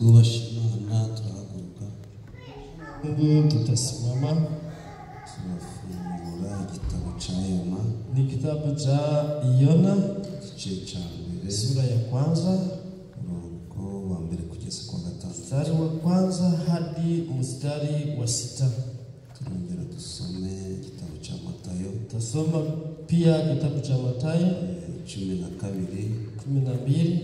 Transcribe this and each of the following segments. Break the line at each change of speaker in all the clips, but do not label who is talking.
Ubashimana turahaguruka.
Mungu tutasimama.
Tunafungura igitabo cha Yona.
Ni kitabu cha Yona
Igice cha mbere.
Sura ya kwanza.
Umurongo wa mbere kugeza kwa gatanu.
Mstari wa kwanza hadi mstari wa 6.
Turongera dusome igitabo cha Matayo.
Tasoma pia kitabu cha Matayo
12.
12.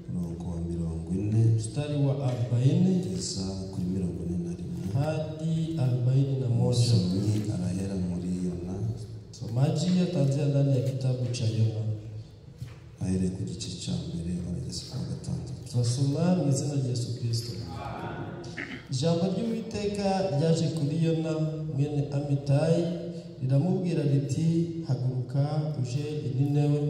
Umurongo wa 40.
Mstari wa 40
kugeza kuri 41.
hadi 41.
Usomi arahera muri Yona.
Somaji ataanzia ndani ya kitabu cha Yona.
Ahere ku gice cha mbere arageza kwa gatanu.
Twasoma mu izina rya Yesu Kristo. Ijambo ry'Uwiteka ryaje kuri Yona mwene Amitayi riramubwira riti, haguruka uje i Ninewe,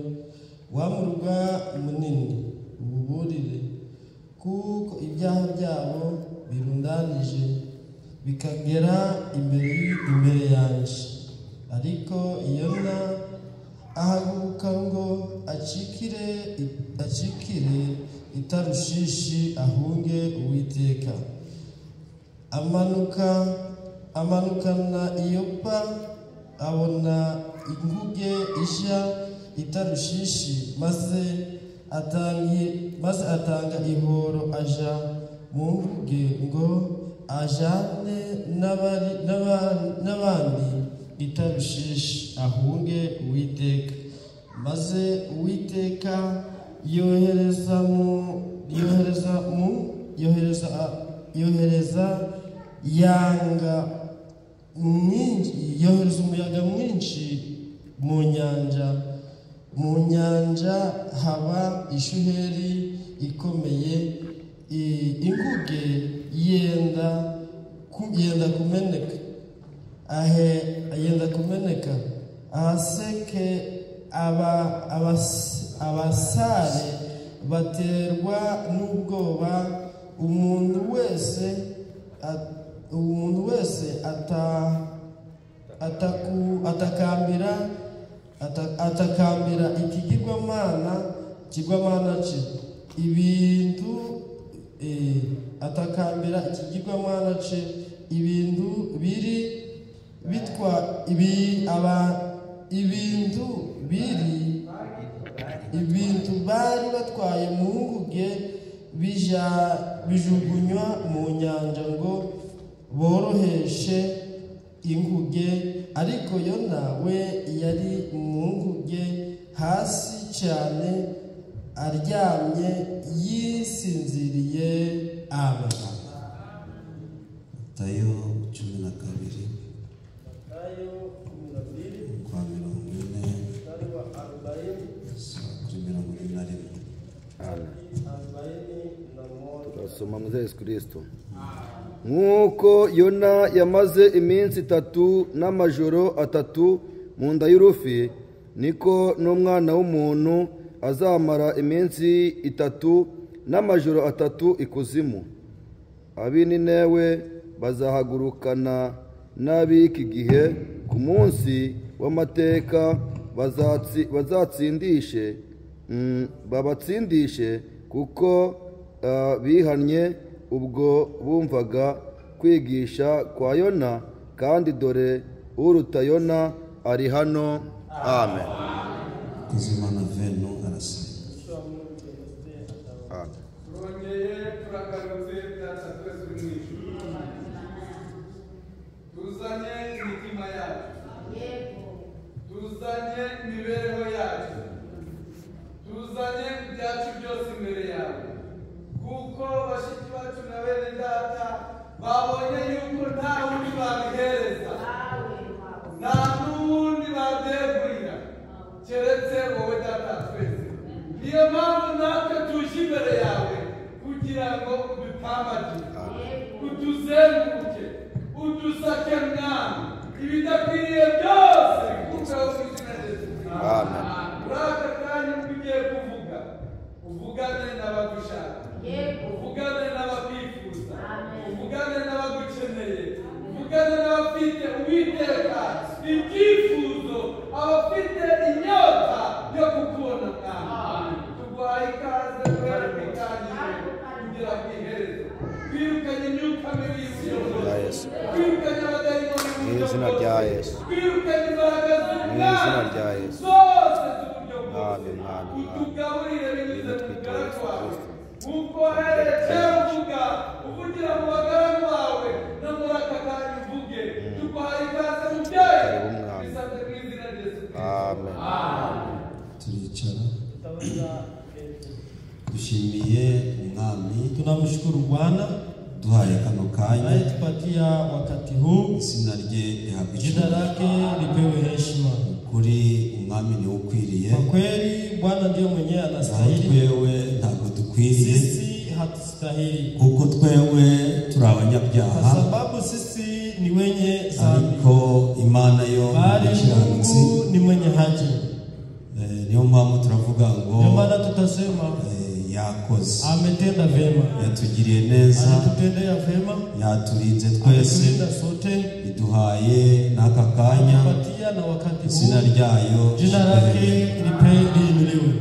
wa murwa munini, ububurire, kuko ibyaha byabo birundanije bikagera imbere yanjye. Ariko Yona ahaguruka ngo acikire itarushishi ahunge Uwiteka. Amanukana Yopa, abona inguge ija itarushishi, maze atanga ihoro aja mu nguge ngo ajane n'abandi itarushishi ahunge Uwiteka. Maze Uwiteka yohereza umuyaga mwinshi mu nyanja haba ishuheri ikomeye, inguge yenda kumeneka ahaseke abasare baterwa n'ubwoba. Umuntu wese atakambira ikigirwamana cye ibintu bari batwaye mu nguge bijugunywa mu nyanja ngo boroheshe inguge. Ariko Yona we yari mu nguge hasi cyane, aryamye yisinziriye. Amen.
Matayo 12. Kwa 40
turasoma mu Yesu Kristo. Nk'uko Yona yamaze iminsi 3 n'amajoro 3 mu nda y'urufi, niko n'umwana w'umuntu azamara iminsi 3 n'amajoro 3 ikuzimu. Ab'i Ninewe bazahagurukana n'ab'iki gihe ku munsi w'amateka, babatsindishe kuko bihannye ubwo bumvaga kwigisha kwa Yona, kandi dore uruta Yona ari hano. Amen.
Kuzimana veno arasa.
Tuzanye imitima yacu, tuzanye imibereho yacu, tuzanye ibyacu byose imbere yawe, kuko bashiki bacu na bene data babonye yuko nta wundi babihereza, nta n'uwundi babyegurira keretse wowe data twese. Niyo mpamvu natwe tuje imbere yawe kugira ngo udutambagire, utuzenguruke, udusake mwami ibidakwiriye byose kuko izina Yesu. Amen. Uraka kanya ugiye kuvuga, uvugane n'abagushaka, uvugane n'abakwifuza, uvugane n'abagukeneye, uvugane n'abafite Uwiteka ibyifuzo, abafite inyota yo kukubona mwami. Tuguhaye ikaze kubera kwitangirira kugira kwihereza.
rya Yesu, mu izina rya Yesu, mu izina rya Yesu. Mwami, mwami, mwami, ngwino twitore Yesu Kristo.
uvugira mu bagaragu bawe no muri aka kanya uvuge tuguhaye ikaze mubyeyi bisabwe mu izina rya Yesu.
Amen.
turicara dushimiye umwami
Tunamshukuru Bwana
duhaye kano kanya
anayetupatia wakati huu,
izina rye rihabwa
jina
icyubahiro.
lake lipewe heshima.
kuri umwami niwe ukwiriye,
Kwa kweli Bwana ndiyo mwenyewe
naho
anastahili,
twewe ntabwo dukwiriye,
sisi hatustahili,
kuko twewe turi
kwa
abanyabyaha,
sababu sisi ni wenye dhambi,
ariko Imana yo
bali
umukiranutsi.
Mungu ni mwenye haki.
Niyo mpamvu turavuga ngo
Ndio maana tutasema
yakoze,
ametenda vema,
yatugiriye neza,
alitutendea vema,
yaturinze twese,
alitulinda sote,
iduhaye n'aka kanya,
alitupatia na wakati
izina
huu,
ryayo
jina lake liinuliwe.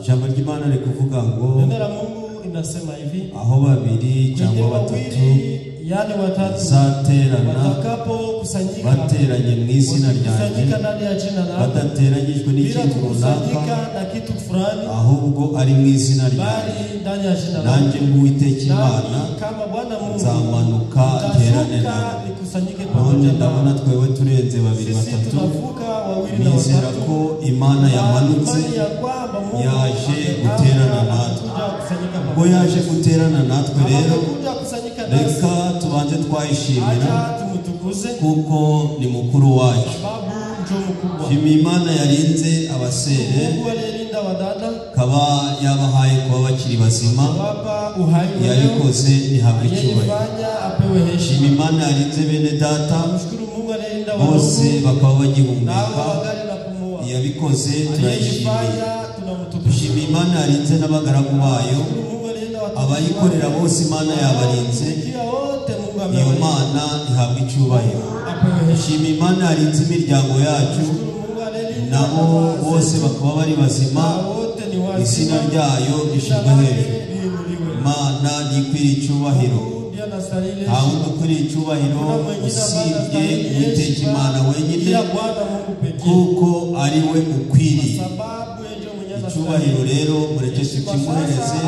ijambo ry'Imana riri kuvuga ngo
Neno la Mungu inasema hivi,
aho babiri cyangwa
wengine
batatu
wawili, yani watatu,
bazaterana
watakapokusanyika,
bateranye mu izina ryanjye,
kusanyika ndani ya jina lako,
badateranyijwe
bila
n'ikintu runaka,
kukusanyika na kitu fulani,
ahubwo ari mu izina ryanjye,
bali ndani ya jina lako,
nanjye nk'Uwiteka Imana
nami kama Bwana Mungu
nzamanuka nterane
nitashuka
nawe.
nikusanyike
none
pamoja
ndabona
nawe.
twewe turenze babiri
Sisi
batatu,
tunavuka wawili na
nizera
watatu,
ko Imana yamanutse
imani ya kwamba Mungu
yaje
amekuja
guterana natwe.
kusanyika
ubwo
pamoja.
yaje guterana natwe rero,
Amekuja kusanyika nasi,
reka tubanze twayishimira
acha tumutukuze
kuko ni mukuru wacu.
sababu ndio mkubwa.
Shima Imana yarinze abasere,
Mungu aliyelinda wadada,
kaba yabahaye kuba bakiri bazima,
wapa uhai wa leo,
yabikoze ntihabwe icyubahiro.
aliyefanya apewe
Shima
heshima.
Imana yarinze bene data
Mshukuru Mungu aliyelinda
bose
wadogo,
bakaba
nao
bagihumeka,
wagali na kumua,
yabikoze turayishimiye.
aliyefanya tunamtukuza.
Shima Imana yarinze n'abagaragu bayo,
Mshukuru Mungu aliyelinda watoto
abayikorera bose Imana yabarinze,
Sikia wote Mungu
iyo
amewalinda,
Mana ihabwa icyubahiro.
apewe heshima.
Shima Imana yarinze imiryango yacu,
Mshukuru Mungu aliyelinda
nabo bose bakaba bari bazima,
wote ni wazima,
izina ryayo
jina
rishyirwe
lake
hejuru.
liinuliwe.
Imana nikwiriye icyubahiro,
Ndiye anastahili
nta wundi ukwiriye icyubahiro usibye Uwiteka Imana wenyine,
ila Bwana Mungu pekee,
kuko ari we ukwiriye
sababu yeye ndiye mwenye
icyubahiro. Rero mureke tukimuhereze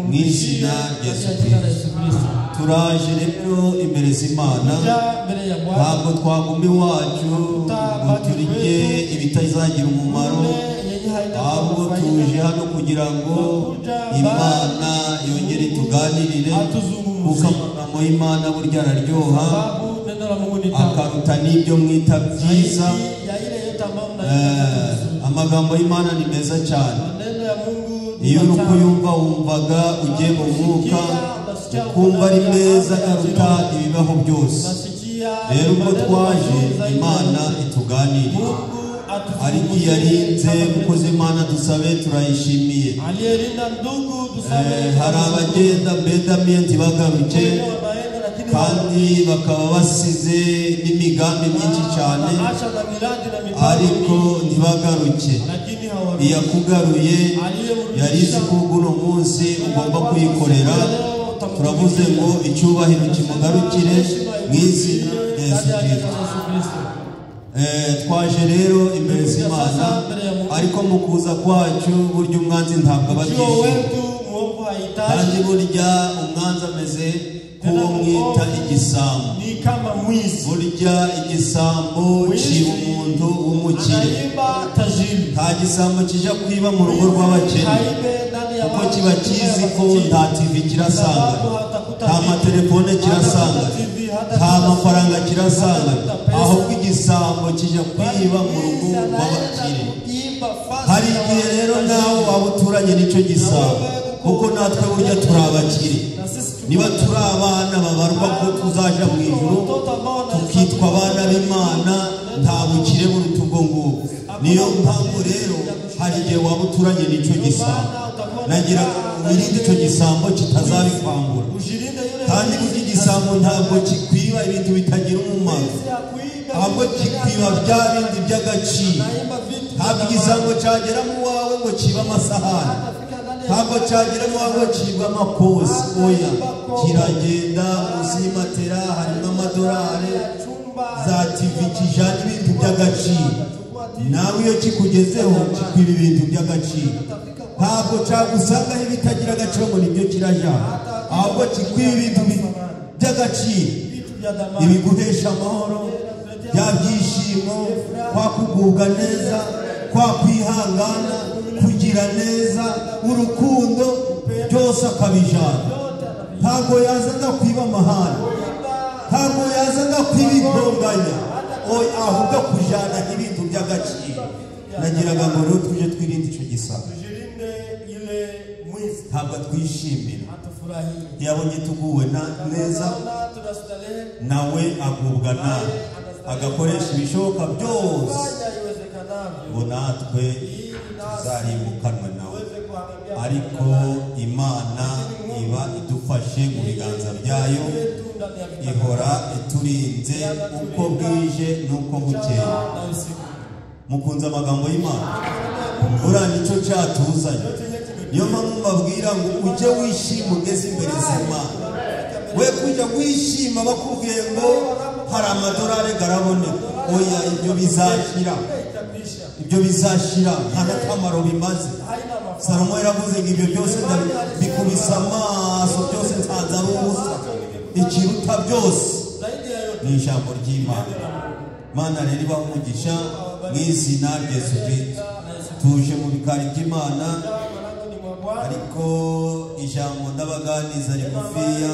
mu izina rya Yesu Kristo. Turaje rero imbere z'Imana,
mbele ya Bwana,
ntabwo twaguma iwacu ngo turye ibitazagira umumaro, ahubwo tuje hano kugira ngo Imana yongere ituganirire, kuko amagambo y'Imana burya araryoha,
sababu neno la Mungu ni tamu
akaruta n'ibyo mwita byiza.
ya ile yote ambayo mnaita.
Amagambo y'Imana ni meza cyane,
Neno ya Mungu ni
iyo nuko
matamu.
yumva wumvaga ugiye mu mwuka, ukumva ari meza aruta ibibaho byose.
Nasikia
Rero ubwo
maneno
twaje
mazuri zaidi.
Imana ituganirire,
Mungu
ariko iyo yarinze mukozi Imana dusabe turayishimiye.
aliyelinda ndugu tusame,
Hari abagenda mbedamiye ntibagaruke,
wanaenda lakini
kandi bakaba basize n'imigambi myinshi cyane,
wanaacha na miradi na mipango
ariko
mingi,
ntibagaruke.
lakini hawarudi.
Iyakugaruye yarizi ko uno munsi ugomba kuyikorera. Turavuze ngo icyubahiro kimugarukire mu izina rya Yesu Kristo. Twaje rero imbere z'Imana, ariko mu kuza kwacu burya umwanzi ntabwo aba
Sio
abyishimiye,
wetu muovu hahitaji,
kandi burya umwanzi ameze nk'uwo mwita igisambo.
ni kama mwizi,
Burya igisambo kiba umuntu w'umukire,
haiba tajiri,
nta gisambo kijya kwiba mu rugo rw'abakene,
haibe ndani ya
kuko
watu
kiba kizi ko nta TV kirasanga, nta matelefone kirasanga, nta mafaranga kirasanga, ahubwo igisambo kijya kwiba mu rugo rw'abakire. Hari igihe rero nawe waba uturanye n'icyo gisambo, kuko natwe burya turi abakire. Niba turi abana babarwa ko tuzaja mu ijuru, tukitwa abana b'Imana, nta bukire buruta ubwo ngubwo. Niyo mpamvu rero hari igihe waba uturanye n'icyo gisambo, nagira wirinde icyo gisambo kitazabikwambura. Kandi burya igisambo ntabwo kikwiba ibintu bitagira umumaro, ahubwo kikwiba bya bindi by'agaciro. Ntabwo igisambo cyagera mu wawe ngo kibe amasahani, ntabwo cyageramo aho cibwa amakosi oya kiragenda munsi y'matera harimo amadolari za TV kijana ibintu by'agaciro nawe iyo kikugezeho kikwiba ibintu by'agaciro ntabwo cyagusangaho ibitagira agaciro ngo nibyo kiraja ahubwo kikwiba ibintu by'agaciro ibiguhesha amahoro bya byishimo kwa kugubwa neza kwa kwihangana kugira neza urukundo byose akabijana ntabwo yazaga kwiba amahane ntabwo yazaga kwiba intonganya ahubwo kujana ibintu by'agaciro nagiraga ngo rero tuje twirinde icyo gisabo ntabwo twishimira yabonye tuguwe neza nawe agubwa nabi agakoresha ibishoboka byose ngo natwe tuzarimbukanwe nawe ariko Imana iba idufashe mu biganza byayo ihora iturinze uko bwije n'uko bukeye mukunze amagambo y'Imana uriya nicyo cyatuzanye niyo mpamvu mbabwira ngo ujye wishima ugeze imbere z'Imana we kujya wishima bakubwiye ngo hari amadolari garaboneka oya ibyo bizashira nta n'akamaro bimaze Salomo yaravuze ngo ibyo byose bikubisa amaso byose nsanze ari ubusa ikiruta byose ni ijambo ry'Imana Mana rero ibaha umugisha mu izina rya Yesu Kristo tuje mu bikari by'Imana ariko ijambo ndabaganiza rigufiya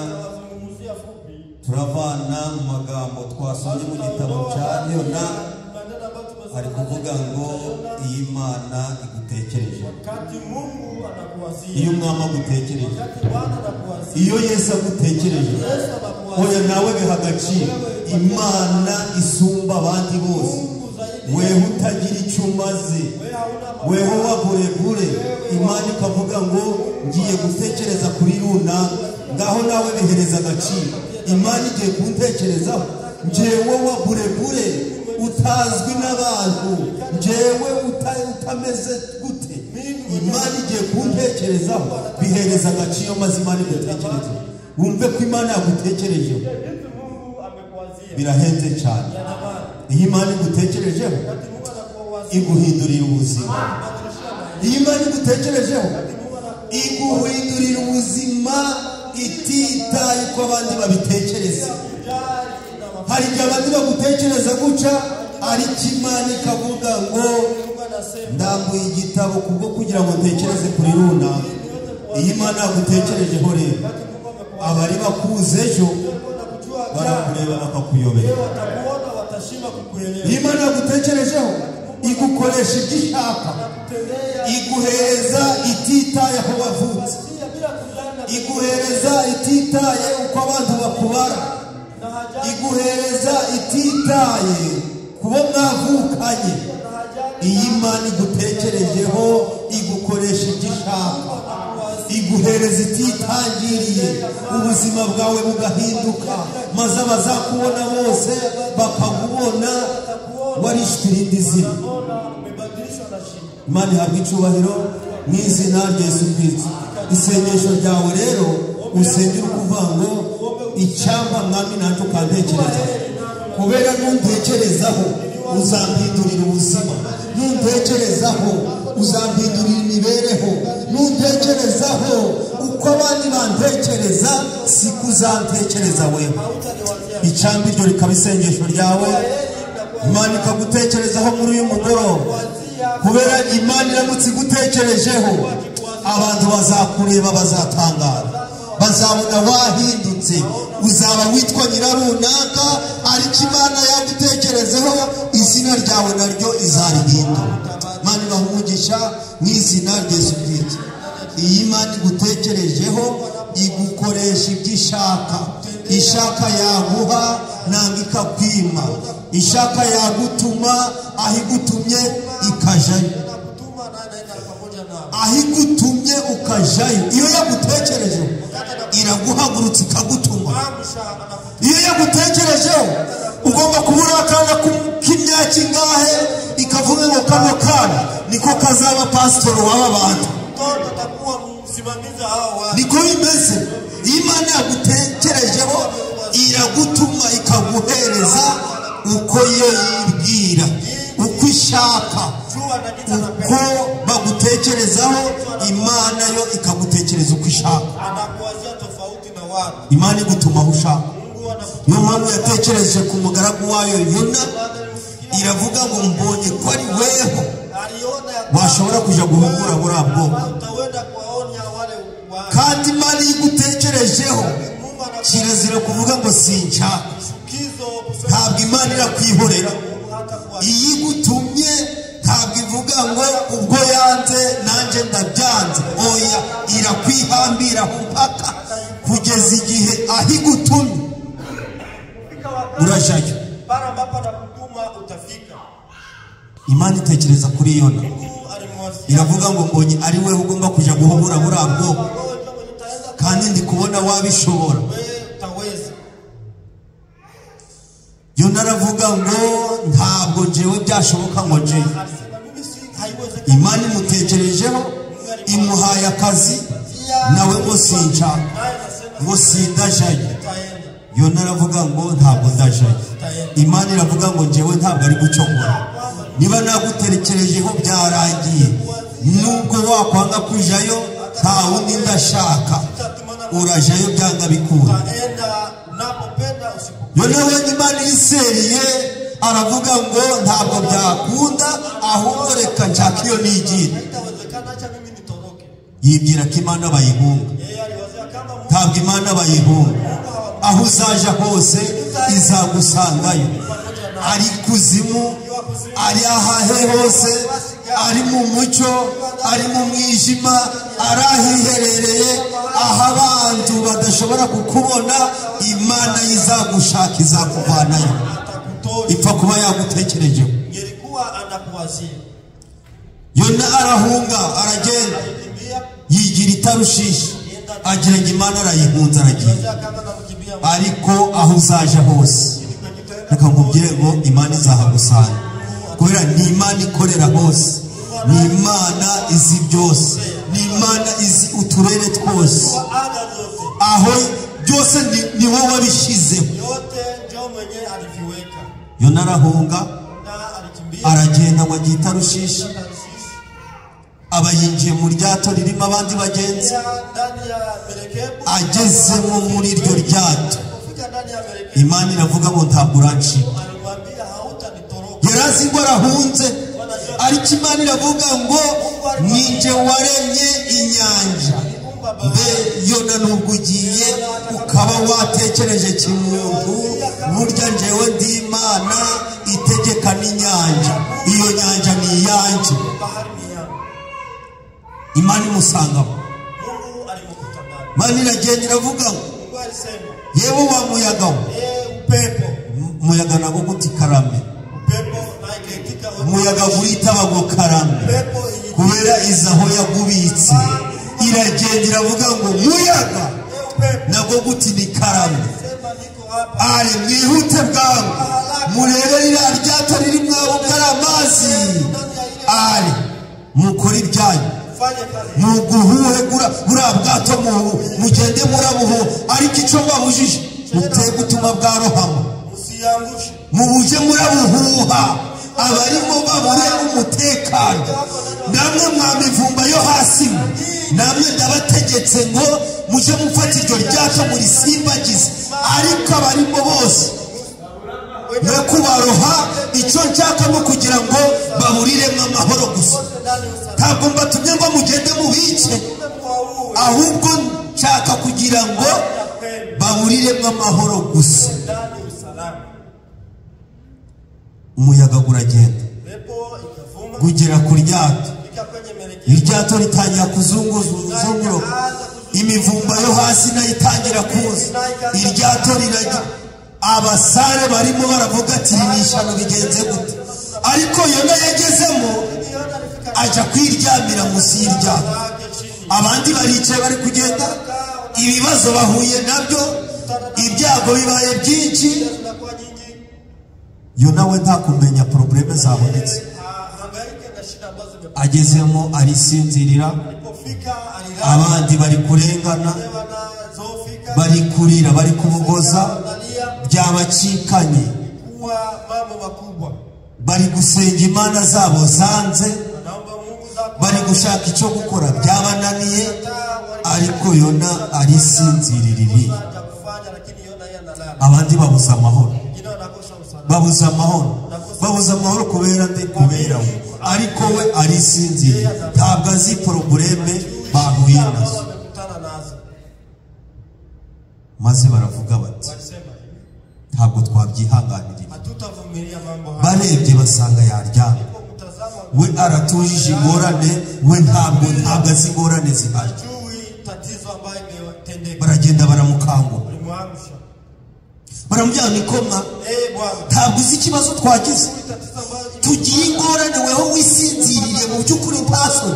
turavana mu magambo twasomye mu gitabo cya Yona ari kuvuga ngo iyi Mana igutekereje iyo umwami agutekereje iyo Yesu agutekereje oya nawe biha agaciro Imana isumba abandi bose weho utagira icyo umaze weho waguregure Imana ikavuga ngo ngiye gutekereza kuri runaka ngaho nawe bihereza agaciro Imana igiye kuntekerezaho njyewe waguregure utazwi n'abantu njyewe utameze gute Imana igiye kuntekerezaho bihereza agaciro maze Imana igutekereze wumve ko Imana yagutekerejeho birahenze cyane iyo Imana igutekerejeho iguhindurira ubuzima iyo Imana igutekerejeho iguhindurira ubuzima ititaye uko abandi babitekereza hari igihe abandi bagutekereza guca ariko Imana ikavuga ngo ndambuye igitabo kubwo kugira ngo ntekereze kuri runaka iyo Imana yagutekerejeho rero abari bakuze ejo barakureba bakakuyobera iyo Imana yagutekerejeho igukoresha ibyo ishaka iguhereza ititaye aho wavutse iguhereza ititaye uko abantu bakubara iguhereza ititaye kuba mwavukanye iyo Imana igutekerejeho igukoresha ibyo ishaka iguhereza ititangiriye ubuzima bwawe bugahinduka maze abazakubona bose bakakubona warishwe irindi zina Imana ihabwa icyubahiro mu izina rya Yesu Kristo isengesho ryawe rero usengera ukuvuga ngo icyamba mwami nanjye ukantekereza kubera nuntekerezaho uzampindurira ubuzima nuntekerezaho uzampindurira imibereho nuntekerezaho uko abandi bantekereza siko uzantekereza wewe icyamba iryo rikaba isengesho ryawe Imana ikagutekerezaho muri uyu mugoroba kubera Imana iramutse igutekerejeho abantu bazakureba bazatangara bazabona wahindutse uzaba witwa nyirarunaka ariko Imana yagutekerezeho izina ryawe naryo izarihindura Imana ibaha umugisha mu izina rya Yesu Kristo iyi Imana igutekerejeho igukoresha ibyo ishaka yaguha nanga ikakwima ishaka yagutuma aho igutumye ikajayo aho igutumye ukajayo iyo yagutekerejeho iraguhagurutsa ikagutuma iyo yagutekerejeho ugomba kubura akana k'imyaka ingahe ikavuga ngo kano kana niko kazaba pasitoro w'aba bantu niko bimeze. Imana yagutekerejeho iragutuma ikaguhereza uko yo yibwira, uko ishaka. Uko bagutekerezaho, Imana yo ikagutekereza uko ishaka. Imana igutuma aho ushaka. Niyo mpamvu yatekereje ku mugaragu wayo Yona, iravuga ngo mbonye ko ari weho washobora kuja guhugura buriya bwoko. Kandi Imana igutekerejeho, kirazira kuvuga ngo sinshaka. Ntabwo Imana irakwihorera. Iyo igutumye ntabwo ivuga ngo ubwo yanze nanjye ndabyanze. Oya, irakwihambira mpaka kugeza igihe aho igutumye urajayo. Imana itekereza kuri Yona, iravuga ngo mbonye ari wewe ugomba kuja guhugura buriya bwoko, kandi ndi kubona wabishobora. Yona aravuga ngo ntabwo jewe byashoboka ngo jewe. Imana imutekerejeho, imuhaye akazi, nawe ngo sinshaka, ngo sindajayo. Yona aravuga ngo ntabwo ndajayo. Imana iravuga ngo jewe ntabwo ari gucogora. Niba nagutekerejeho byarangiye, nubwo wakwanga kujayo nta wundi ndashaka, urajayo byanga bikura. Yona we Imana iseriye aravuga ngo ntabwo byakunda, ahubwo reka nshaka iyo nigira. Yibwira ko Imana bayihunga. Ntabwo Imana bayihunga. Aho uzaja hose izagusangayo. Ari kuzimu, ari ahahe hose, ari mu mucyo, ari mu mwijima, ari ahiherereye, aho abantu badashobora kukubona, Imana izagushaka, izakuvanayo. Ipfa kuba yagutekerejeho. Yona arahunga, aragenda, yigira i Tarushishi, agira ngo Imana arayihunza, aragiye. Ariko aho uzaja hose, reka nkubwire ngo Imana izahagusanga, kubera ni Imana ikorera hose. Ni Imana izi byose. Ni Imana izi uturere twose. Aho byose ni wowe wabishyizeho. Yona arahunga, aragenda ngo agiye i Tarushishi, aba yinjiye mu ryato ririmo abandi bagenzi. Agezemo muri iryo ryato, Imana iravuga ngo ntabwo urancika. Yarazi ngo arahunze, ariko Imana iravuga ngo ninjye waremye inyanja. Mbe Yona nubwo ugiye ukaba watekereje kimuntu, burya njyewe ndi Imana itegeka n'inyanja. Iyo nyanja ni iyanjye. Imana imusangamo. Imana iragenda iravuga ngo yewe wa muyaga we, umuyaga nago guti karame, umuyaga gurita bago karame, kubera izaho yagubitse. Iragenda iravuga ngo muyaga nago guti ni karame. Ari mwihute bwangu, murebe ririya ryato riri mwabo bwari amazi. Ari mukora ibyanyu, muguhuhe buriya bwato, mugende murabuhu. Ariko icyo babujije, muteye gutuma bwarohama, mubuje murabuhuha, abarimo babure umutekano. Namwe mwamivumba yo hasi, namwe ndabategetse ngo muje mufata iryo ryato murisimbagize. Ariko abarimo bose no kubaroha, icyo nshaka no kugira ngo baburiremo amahoro gusa. Ntabwo mbatumye ngo mugende mubice, ahubwo nshaka kugira ngo baburiremo amahoro gusa. Umuyaga uragenda kugera ku ryato, iryato ritangira kuzunguruka, imivumba yo hasi nayo itangira kuza, iryato rirajya. Abasare barimo baravuga ati ni ishano bigenze gute. Ariko Yona yagezemo, aja kwiryamira munsi y'iryato. Abandi baricaye bari kugenda, ibibazo bahuye nabyo, ibyago bibaye byinshi. Yona we nta kumenya probleme zabonetse. agezemo arisinzirira, abandi bari kurengana, bari kurira, bari kubogoza, byabacikanye, bari gusenga imana zabo zanze, bari gushaka icyo gukora byabananiye, ariko Yona arisinziririye. Abandi babuza amahoro, babuza amahoro, babuza amahoro kubera nde? Kubera we, ariko we arisinziriye, ntabwo azi probleme bahuye nazo. Maze baravuga bati ntabwo twabyihanganirira. Barebye basanga yaryamye, we aratujije ingorane, we ntabwo azi ingorane zihari. Baragenda baramukangura, baramubwira nikoma, ntabwo uzi ikibazo twagize, tugiye ingorane, weho wisinziriye, mu by'ukuri ntaso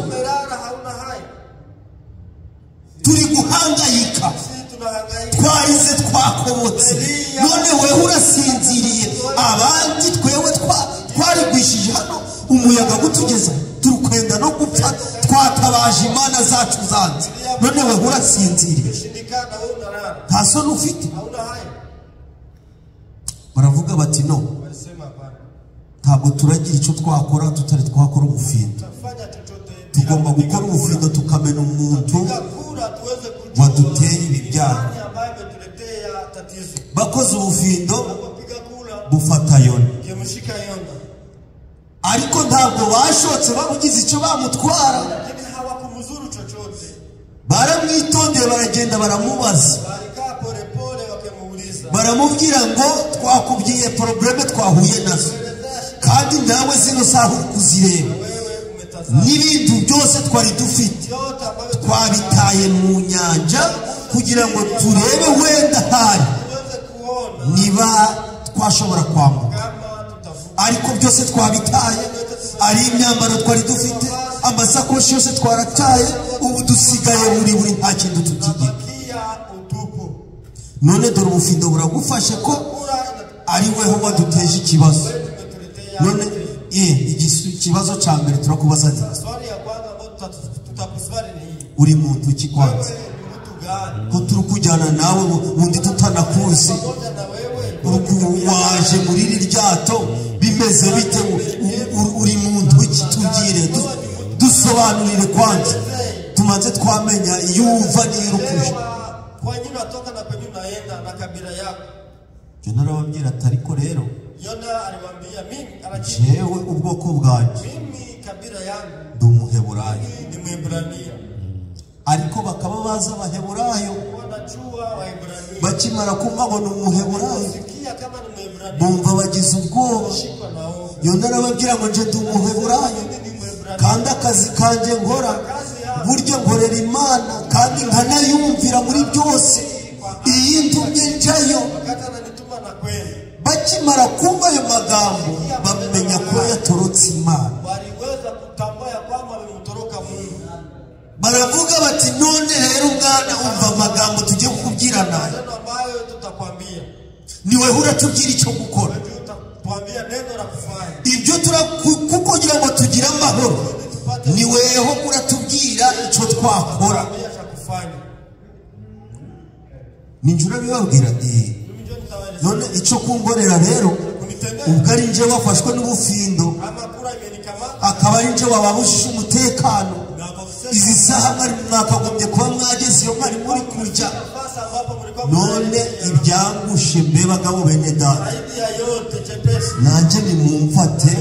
turi guhangayika, twarize twakobotse, none weho urasinziriye, abandi twewe twarigwishije hano umuyaga gutugeza, turukwenda no gupfa, twatabaje imana zacu zanze, none weho urasinziriye, nta soni ufite. Baravuga bati no, ntabwo turagira icyo twakora tutari twakora ubufindo, tugomba gukora ubufindo tukamena umuntu waduteye ibi byaha. Bakoze ubufindo bufata Yona, ariko ntabwo bashotse bamugize icyo bamutwara, baramwitondeye, baragenda baramubaza, baramubwira ngo twakubwiye probleme twahuye nazo, kandi nawe zino saha uri kuzireba, n'ibintu byose twari dufite twabitaye mu nyanja kugira ngo turebe wenda hari niba twashobora kwambuka, ariko byose twabitaye, ari imyambaro twari dufite, amasakoshi yose twarataye, ubu dusigaye buri nta kintu tukigira. None dore ubufindo buragufashe ko ari weho waduteje ikibazo. None ikibazo cya mbere turakubaza nti uri muntu ki kwanza, ko turi kujyana nawe undi tutanakuzi, waje muri iri ryato bimeze bite, uri muntu ki? Tubwire, dusobanurire kwanza, tumaze twamenya iyo uva n'iyo urukuje.
Kwa nini unatoka na penye unaenda na kabila yako?
Yona arababwira ati ariko rero
Yona aliwaambia mimi
jewe ubwoko bwanjye,
mimi kabila yangu
ndi Umuheburayo,
ni Mwebrania.
Ariko bakaba baza Abaheburayo,
Wanajua Waebrania,
bakimara kumva ngo ni Umuheburayo,
sikia kama ni Mwebrania,
bumva bagize ubwoba. Yona arababwira ngo nje ndi Umuheburayo, kandi akazi kanjye nkora buryo nkorera Imana, kandi nkanayumvira muri byose, iyi ntumye njayo. Bakimara kumva ayo magambo bamenya ko yatorotse Imana, baravuga bati none rero mwana, umva amagambo tugiye kukubwira nayo, ni wewe uratubwira icyo gukora, ibyo kugira ngo tugire amahoro, ni weho uratubwira icyo twakora. Ninjura bibabwira none icyo kungorera rero, ubwo ari nje wafashwe n'ubufindo, akaba ari nje wababujije umutekano, izi saha mwakagombye kuba mwageze iyo mwari muri kujya, none ibyangushe mbe bagabo bene data, nanjye nimumfate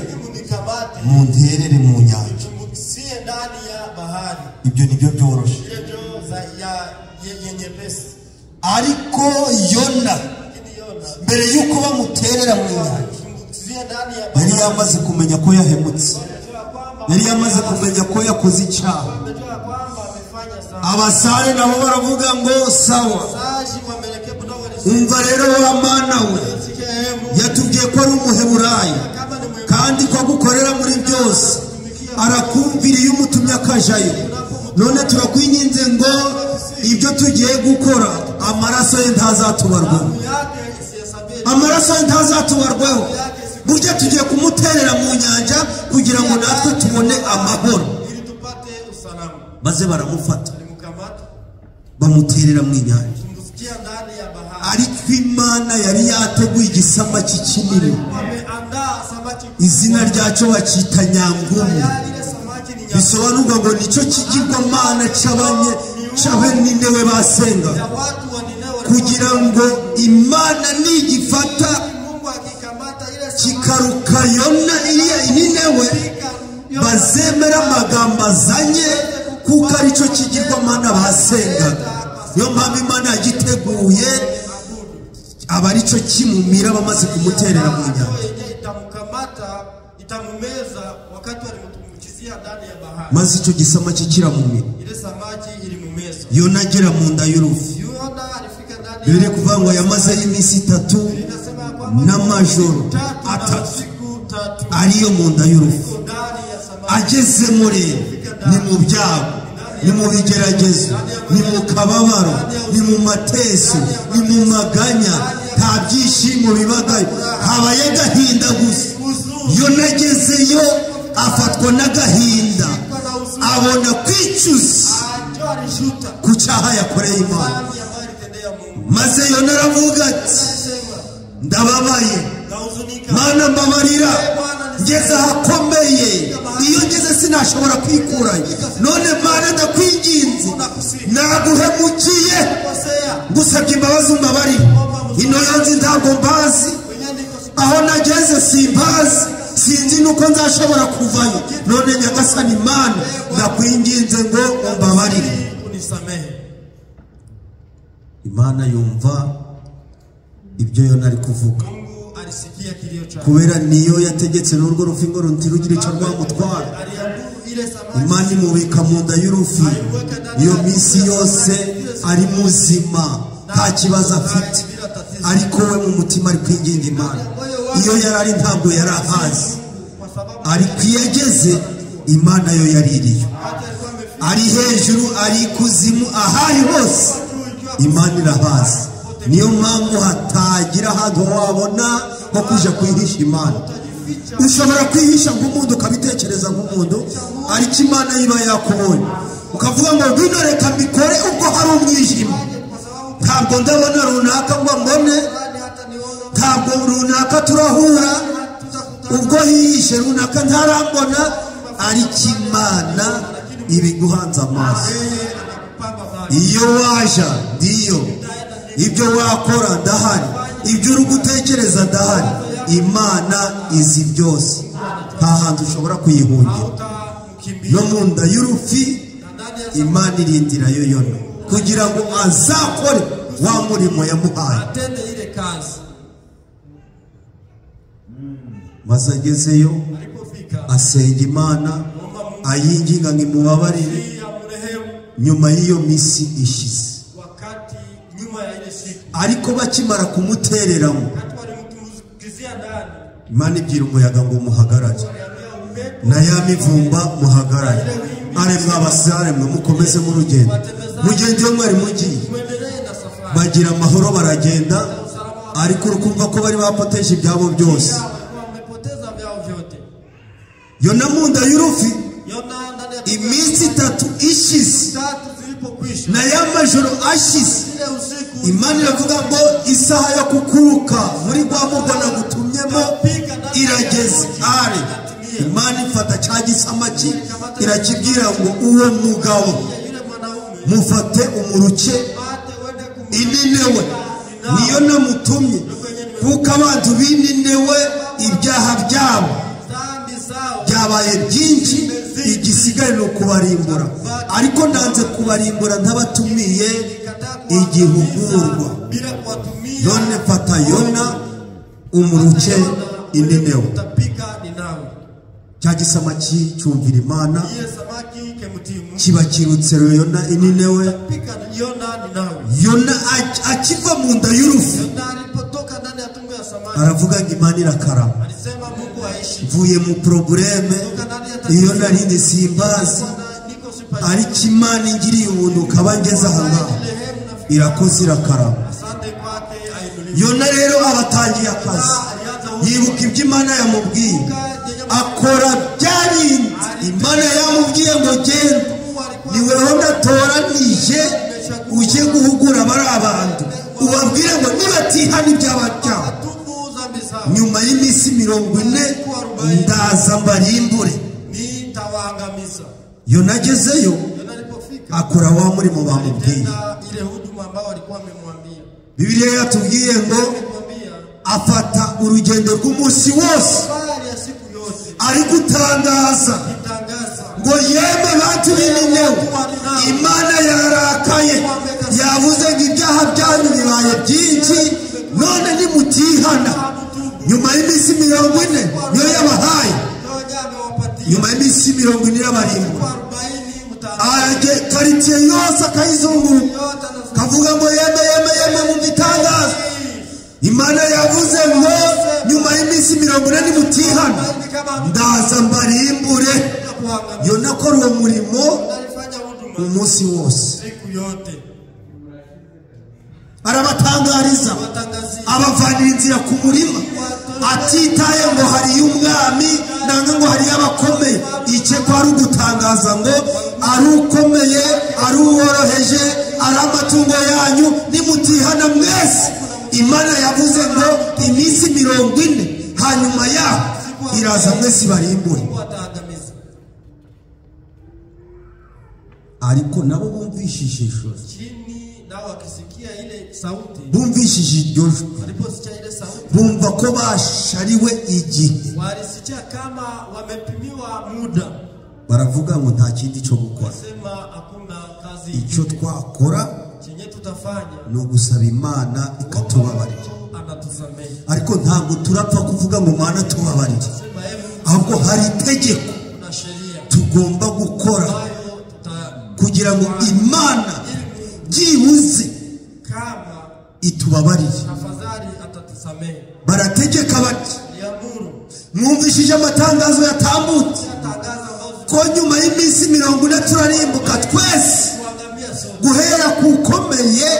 munterere mu nyanja. Ibyo nibyo byoroshye, ariko Yona mbere yuko bamuterera mu nyanja yari yamaze kumenya ko yahemutse, yari yamaze kumenya ko yakoze icyaha. Abasare nabo baravuga ngo sawa, umva rero wa mana we, yatubwiye ko ari Umuheburayo kandi ko agukorera muri byose, arakumvira iyo umutumye akajayo, none turakwinginze ngo ibyo tugiye gukora amaraso ye ntazatubarwaho, amaraso ye ntazatubarwaho, burya tugiye kumuterera mu nyanja kugira ngo natwe tubone amahoro.
ili tupate usalama.
Maze baramufata
Walimkamata,
bamuterera mu nyanja.
kumsikia ndani ya bahari.
Ariko Imana yari yateguye igisamaki kinini,
Wameandaa samaki
izina ryacyo bakita nyangumu.
ile samaki ni
Bisobanurwa ngo nicyo kigirwamana cy'Abaninewe basenga,
ya watu wa Ninewe.
kugira ngo Imana nigifata
Mungu akikamata ile samaki
kikaruka Yona Ninewe, bazemera amagambo azanye, kuko aricyo kigirwamana basengaga. Niyo mpamvu Imana yagiteguye aba aricyo kimumira bamaze kumuterera mu nyanja.
itamkamata, itamumeza wakati walimtumukizia ndani ya bahari.
Maze icyo gisamaki kiramumira.
Ile samaki ilimumeza.
Yona agera mu nda y'urufi.
Yona alifika ndani
Bibiri kuvuga ngo yamazeyo iminsi 3 n'amajoro 3 ariyo mu nda y'urufi. Agezemo rero ni mu byago, ni mu bigeragezo, ni mu kababaro, ni mu mateso, ni mu maganya, nta byishimo bibagayo, habaye agahinda gusa. Yona agezeyo afatwa n'agahinda, abona kwicuza ku cyaha yakoreye Imana. Maze Yona aravuga ati, ndababaye Mana, mbabarira, ngeze ahakomeye, iyo ngeze sinashobora kwikurayo. None Mana, ndakwinginze, naguhemukiye, ngusabye imbabazi umbabarire. Ino yonzi ntabwo mbazi, aho nageze simbazi, sinzi nuko nzashobora kuvayo. None Nyagasani Mana, ndakwinginze ngo umbabarire. Imana yumva ibyo Yona ari kuvuga, kubera niyo yategetse n'urwo rufi ngo ntirugire icyo rwamutwara. Imana imubika mu nda y'urufi iyo minsi yose ari muzima, nta kibazo afite, ariko we mu mutima ari kwinginga Imana. Iyo yarari ntabwo yari ahazi, ariko iyo ageze Imana yo yaririyo, ari hejuru, ari ikuzimu, ahari hose Imana irahazi. Niyo mpamvu hatagira ahantu wabona ho kuja kwihisha Imana. Ushobora kwihisha nk'umuntu ukabitekereza nk'umuntu, ariko Imana yiba yakubonye ukavuga ngo ngwino reka mbikore ubwo hari umwijima. Ntabwo ndabona runaka ngo mbone, ntabwo runaka turahura, ubwo hihishe runaka ntarambona, ariko Imana ibiguhanze amaso. Iyo waja ndiyo, ibyo wakora ndahari, ibyo uri gutekereza ndahari. Imana izi byose, nta hantu ushobora kuyihungira. No mu nda y'urufi Imana irindirayo Yona kugira ngo azakore wa murimo yamuhaye. Maze agezeyo asenga Imana, ayinginga ngo imubabarire. Nyuma y'iyo minsi ishize, ariko bakimara kumutereramo, Imana ibwira umuyaga ngo muhagarare, na ya mivumba muhagarare. Aremwe abasare mwe mukomeze mu rugendo, mugende yo mwari mugiye. Bagira amahoro baragenda, ariko urukumva ko bari bapoteje ibyabo byose. Yona mu nda y'urufi iminsi 3 ishize, na ya majoro ashize, Imana iravuga ngo isaha yo kukuruka muri rwa murwa nagutumyemo irageze. Ari Imana ifata cya gisamaki irakibwira ngo uwo mugabo mufate umuruke Ininewe, niyo namutumye, kuko abantu b'Ininewe ibyaha byabo byabaye byinshi, igisigaye ni ukubarimbura. Ariko ndanze kubarimbura ntabatumiye igihugurwa. None fata Yona umuruke Ininewe. Cya gisamaki cyumvira Imana, kiba kirutse Yona Ininewe. Yona akiva mu nda y'urufi aravuga ngo Imana irakarama, mvuye mu probleme iyo narindi simbazi, ariko Imana ingiriye ubuntu ukaba ngeze aha ngaha, irakoze irakarama. Yona rero abatangiye akazi, yibuka ibyo Imana yamubwiye, akora bya bindi Imana yamubwiye ngo genda, ni weho ndatoranije uje guhugura bari abantu, ubabwire ngo nibatihana ibyaha byabo nyuma y'iminsi 40 ndaza mbarimbure. Yo nagezeyo akora wa murimo bamubwiye. Bibiliya yatubwiye ngo afata urugendo rw'umunsi wose ari gutangaza ngo yemwe bantu b'Ininewe, Imana yarakaye, yavuze ngo ibyaha byanyu bibaye byinshi, none nimutihana. Nyuma y'iminsi 40 niyo yabahaye, nyuma y'iminsi 40 y'abarimbura. Karitsiye yose akayizunguruka kavuga ngo yeme mu bitangaza. Imana yavuze ngo nyuma y'iminsi 40 nimutihana ndaza mbarimbure. Yo nakora uwo murimo umunsi wose, arabatangariza, abavanira inzira ku murima, atitaye ngo hariyo umwami nanga ngo hariyo abakomeye. Icyo kwari ugutangaza ngo ari ukomeye, ari uworoheje, ari amatungo yanyu nimutihana mwese. Imana yavuze ngo iminsi 40 hanyuma yaho iraza mwese barimbure. Ariko nabo bumvishije ijoro, bumvishije iryo jwi, bumva ko bashariwe igihe, baravuga ngo nta kindi cyo gukora. Icyo twakora ni ugusaba Imana ikatubabarira. Ariko ntabwo turapfa kuvuga ngo Mana tubabarire, ahubwo hari itegeko tugomba gukora kugira ngo Imana byibuze itubabarire. Barategeka bati, mwumvishije amatangazo yatambutse ko nyuma y'iminsi 40 turarimbuka twese, guhera ku ukomeye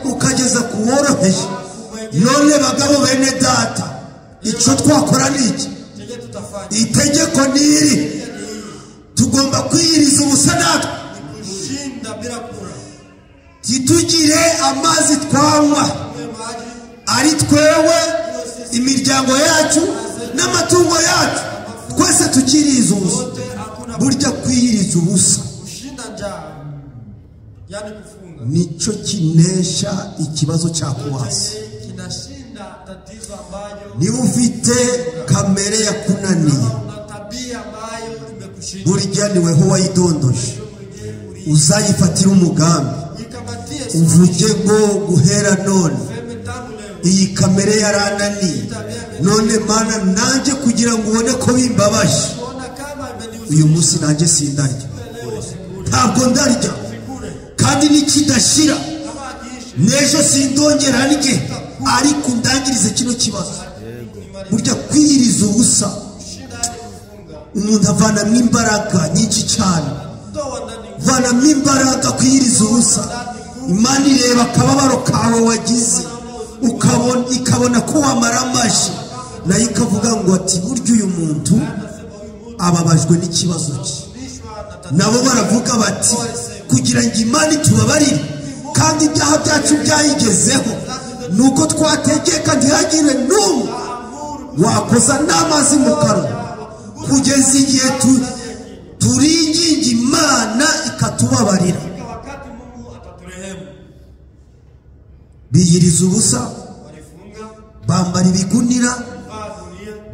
ukageza ku woroheje. None bagabo bene data, icyo twakora ni iki? Itegeko ni iri, tugomba kwiyiriza ubusa natwe, titugire amazi twanywa, ari twewe, imiryango yacu n'amatungo yacu, twese tukiriza ubusa. Burya kwiyiriza ubusa nicyo kinesha ikibazo cya kuwasi. Niba ufite kamere yakunaniye, burya niweho wayidondoje, uzayifatira umugambi, uvuge ngo guhera none iyi kamere yarananiye, none Mana nanjye kugira ngo ubone ko bimbabaje, uyu munsi nanjye sindarya, ntabwo ndarya, kandi nikidashira n'ejo sindongera ndye, ariko ndangirize kino kibazo. Burya kwiyiriza ubusa umuntu avanamo imbaraga nyinshi cyane, vanamo imbaraga kwiyiriza ubusa. Imana ireba akababaro kawe wagize, ikabona ko wamara amashi, nayo ikavuga ngo ati burya uyu muntu ababajwe n'ikibazo cye. Nabo baravuga bati kugira ngo Imana itubabarire kandi ibyaha byacu byayigezeho, nuko twategeka ntihagire n'umwe wakoza n'amazi mu kanwa, kugeza igihe turinginga Imana ikatubabarira. Biyiriza ubusa, bambara ibigunira,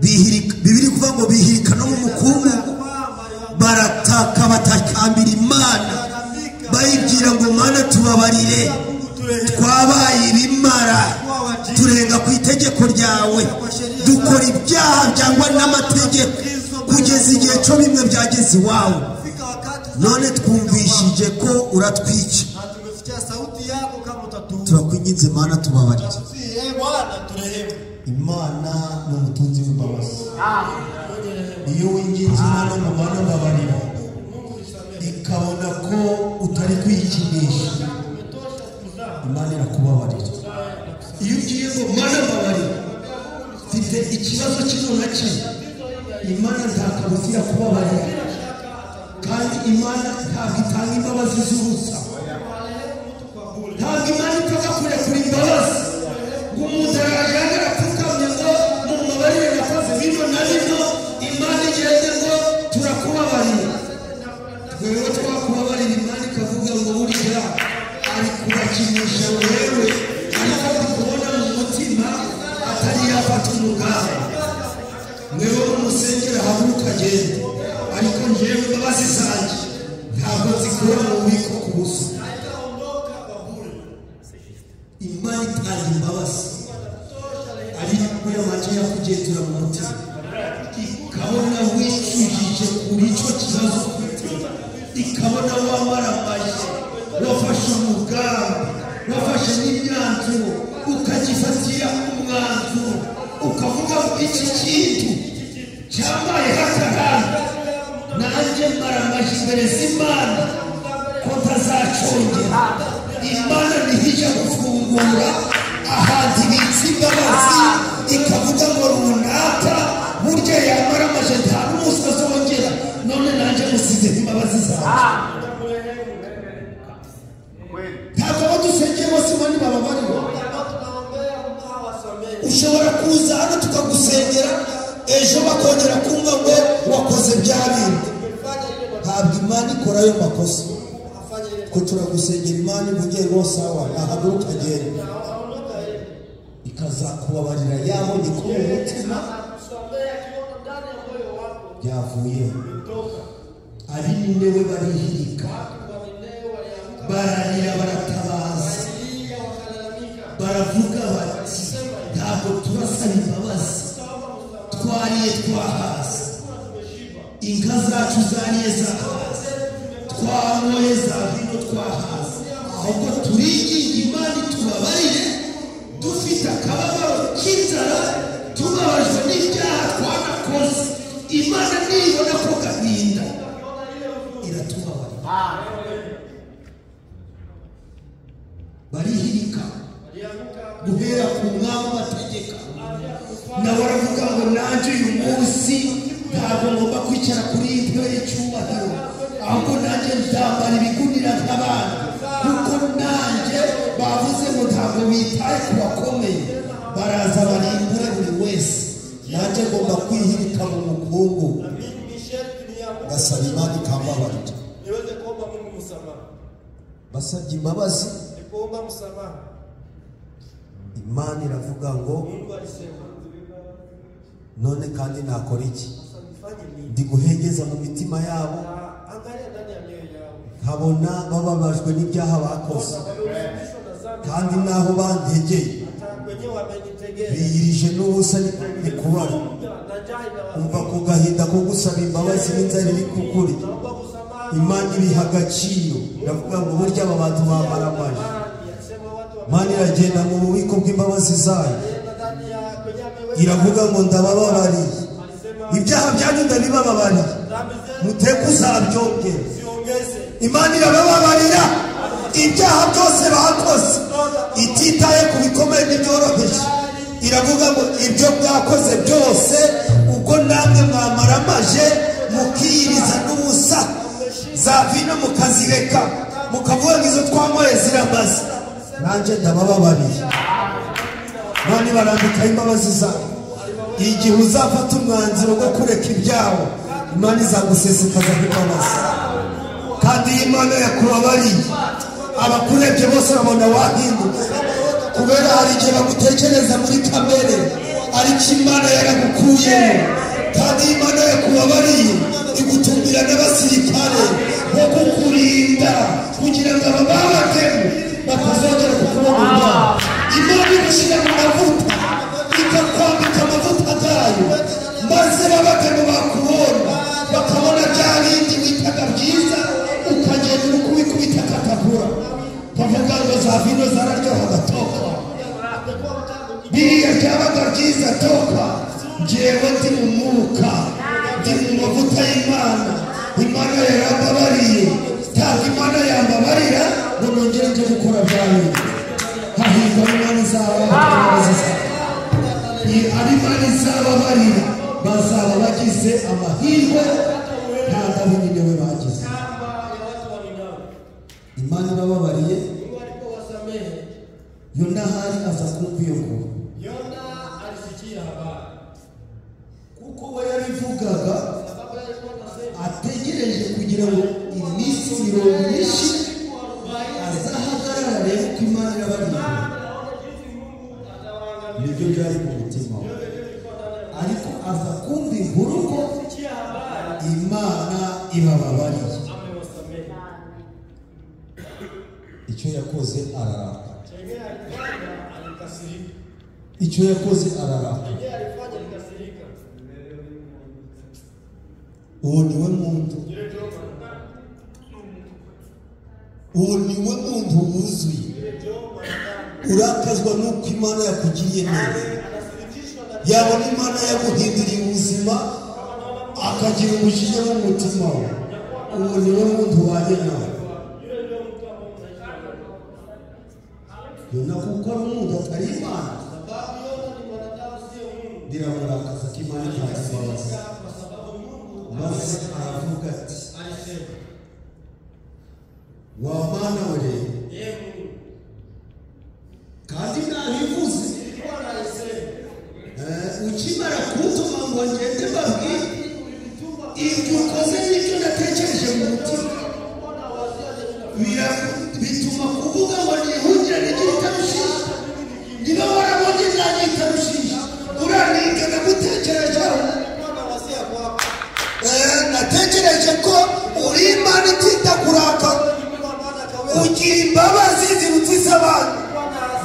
Bibiri kuvuga ngo bihirika no mu mukungu, barataka batakambira Imana, bayibwira ngo Mana tubabarire, twabaye ibimara, turenga ku itegeko ryawe, dukora ibyaha byangwa n'amategeko, kugeza igihe cyo bimwe byageze iwawe, none twumvishije ko uratwica. Turakwinginze Mana tubabarire. Imana ni umutunzi w'imbabazi. Iyo winginze Imana ngo Mana mbabarira, ikabona ko utari kwikinisha, Imana irakubabarira. Iyo ugiye ngo Mana mbabarira, mfite
ufite ikibazo kino na kimwe, Imana ntakabutira kubabarira, kandi Imana ntabwo itanga imbabazi z'ubusa. Ntabwo Imana ipfa kurekura imbabazi ngo umuntu arajya arapfukamye ngo mumubabarire nakoze bino na bino, Imana igeze ngo turakubabarira. Wewe twakubabarira, Imana ikavuga ngo burya ari kubakinisha wewe, ariko kubona mu mutima atari yafata umugambi. Mwewe umusengera haguruka agenda, ariko njyewe imbabazi zanjye ntabwo zikura mu bubiko ku busa. Imana itanga imbabazi ariko yamaze yakugenzura mu mutima, ikabona wicujije kuri icyo kibazo, ikabona wamaramaye, wafashe umugambi, wafashe n'imyanzuro, ukagifatira umwanzuro, ukavuga ngo iki kintu cyambaye hakaranga, nanjye maramaje imbere z'Imana ko ntazacongera. Imana ntihijya gufungura ahantu ibitse imbabazi ikavuga ngo runaka burya yamaramaje nta n'umunsi azongera, none nanjye musize imbabazi zanjye. Ntabwo badusengeye bose Imana ibababarira. Ushobora kuza hano tukagusengera, ejo bakongera kumva ngo wakoze bya bindi. Ntabwo Imana ikora ayo makosa. Ko turagusengera Imana ivugiye ngo sawa, nahaguruka agenda, ikazakubabarira yabonye ko mu mutima byavuye. Ari niwe barihirika, bararira, baratabaza, baravuga bati ntabwo turasaba imbabazi, twariye twahaze, inka zacu zariye zahaze, twanyoye za vino twahaze, ahubwo turiginga Imana itubabarire, dufite akababaro k'inzara, tubabajwe n'ibyaha twanakoze. Imana nibona ko gahinda iratubabarira. Barihirika guhera ku mwami bategeka, nawe aravuga ngo nanjye uyu munsi ntabwo ngomba kwicara kuri iyi ntebe y'icyubahiro, ahubwo nanjye nzambara ibigunira nk'abandi, kuko nanjye bavuze ngo ntabwo bitaye ku bakomeye, baraza barimbure buri wese. Nanjye ngomba kwihirika mu mukungu, gasaba Imana ikambabarira. Basabye imbabazi, Imana iravuga ngo none kandi nakora iki? Ndi guhengeza mu mitima yabo, nkabona bababajwe n'ibyaha bakoze, kandi naho bantegeye biyirije n'ubusa ni kubara. Umva ku gahinda ko gusaba imbabazi n'inzara iri kukuri, Imana ibiha agaciro. Ndavuga ngo burya aba bantu bamaramaje, Imana iragenda mu bubiko bw'imbabazi zayo, iravuga ngo ndabababariye, ibyaha byanyu ndabibababariye, muteke uzabyongera. Imana irabababarira ibyaha byose bakoze, ititaye ku bikomeye n'ibyoroheje. Iravuga ngo ibyo bwakoze byose ubwo namwe mwamaramaje mukiyiriza n'ubusa, za vino mukazireka, mukavuga ngo izo twanyoye ziramaze, nanjye ndabababariye. Imana barambika imbabazi zayo. Igihe uzafata umwanzuro wo kureka ibyawo, Imana izagusesekaza imbabazi. Kandi iyo Imana yakubabariye, abakurebye bose babona wahindutse, kubera hari igihe bagutekereza muri kamere, ariko Imana yaragukuyemo. Kandi iyo Imana yakubabariye, igutumbira n'abasirikare bo kukurinda, kugira ngo abababagemo batazongera kukubona. Imana igushyira mu mavuta, ikakwambika amavuta yayo, maze babagemo bakubona, bakabona bya bindi witaga byiza, ukagenda uri kubikubita kakagura. Bavuga ngo za vino zararyoha gatoka, biriya byabaga byiza toka. Njyewe ndi mu mwuka, ndi mu mavuta y'Imana. Imana yarambabariye, ntabwo Imana yambabarira ngo nongere njye gukora bya bindi. Hahirwa Imana izaba ari Imana izababarira bazaba bagize amahirwe nta ndabi nyine we bagize. Imana ibababariye Yona hari aza kumva iyo nkuru.
Yona alisikia habari
Kuko we yabivugaga ategereje kugira ngo iminsi 40 azahagarara rero ko Imana irabariye. Nibyo byari ku mutima we. Ariko aza kumva inkuru ko Imana ibababariye. Icyo yakoze araraka. Icyo yakoze araraka. Uwo niwe muntu wuzuye. Urakazwa nuko Imana yakugiriye neza. Yabona Imana yaguhinduriye ubuzima akagira umujinya mu mutima we. Uwo niwe muntu waje nawe. Yona kuko ari umuntu atari Imana biramurakaza ko Imana itamubabaza. Maze aravuga ati wa Mana we rero kandi nabivuze ukimara kuntuma ngo ngende mbabwire ibyo ukoze n'ibyo natekereje mu mutima bituma kuvuga ngo nihungire n'igihe itarushije. Niba warabonye nanjye itarushije uraniga nagutekerejeho. Natekereje ko uri Imana itinda kuraka, ugira imbabazi ziruta iz'abantu.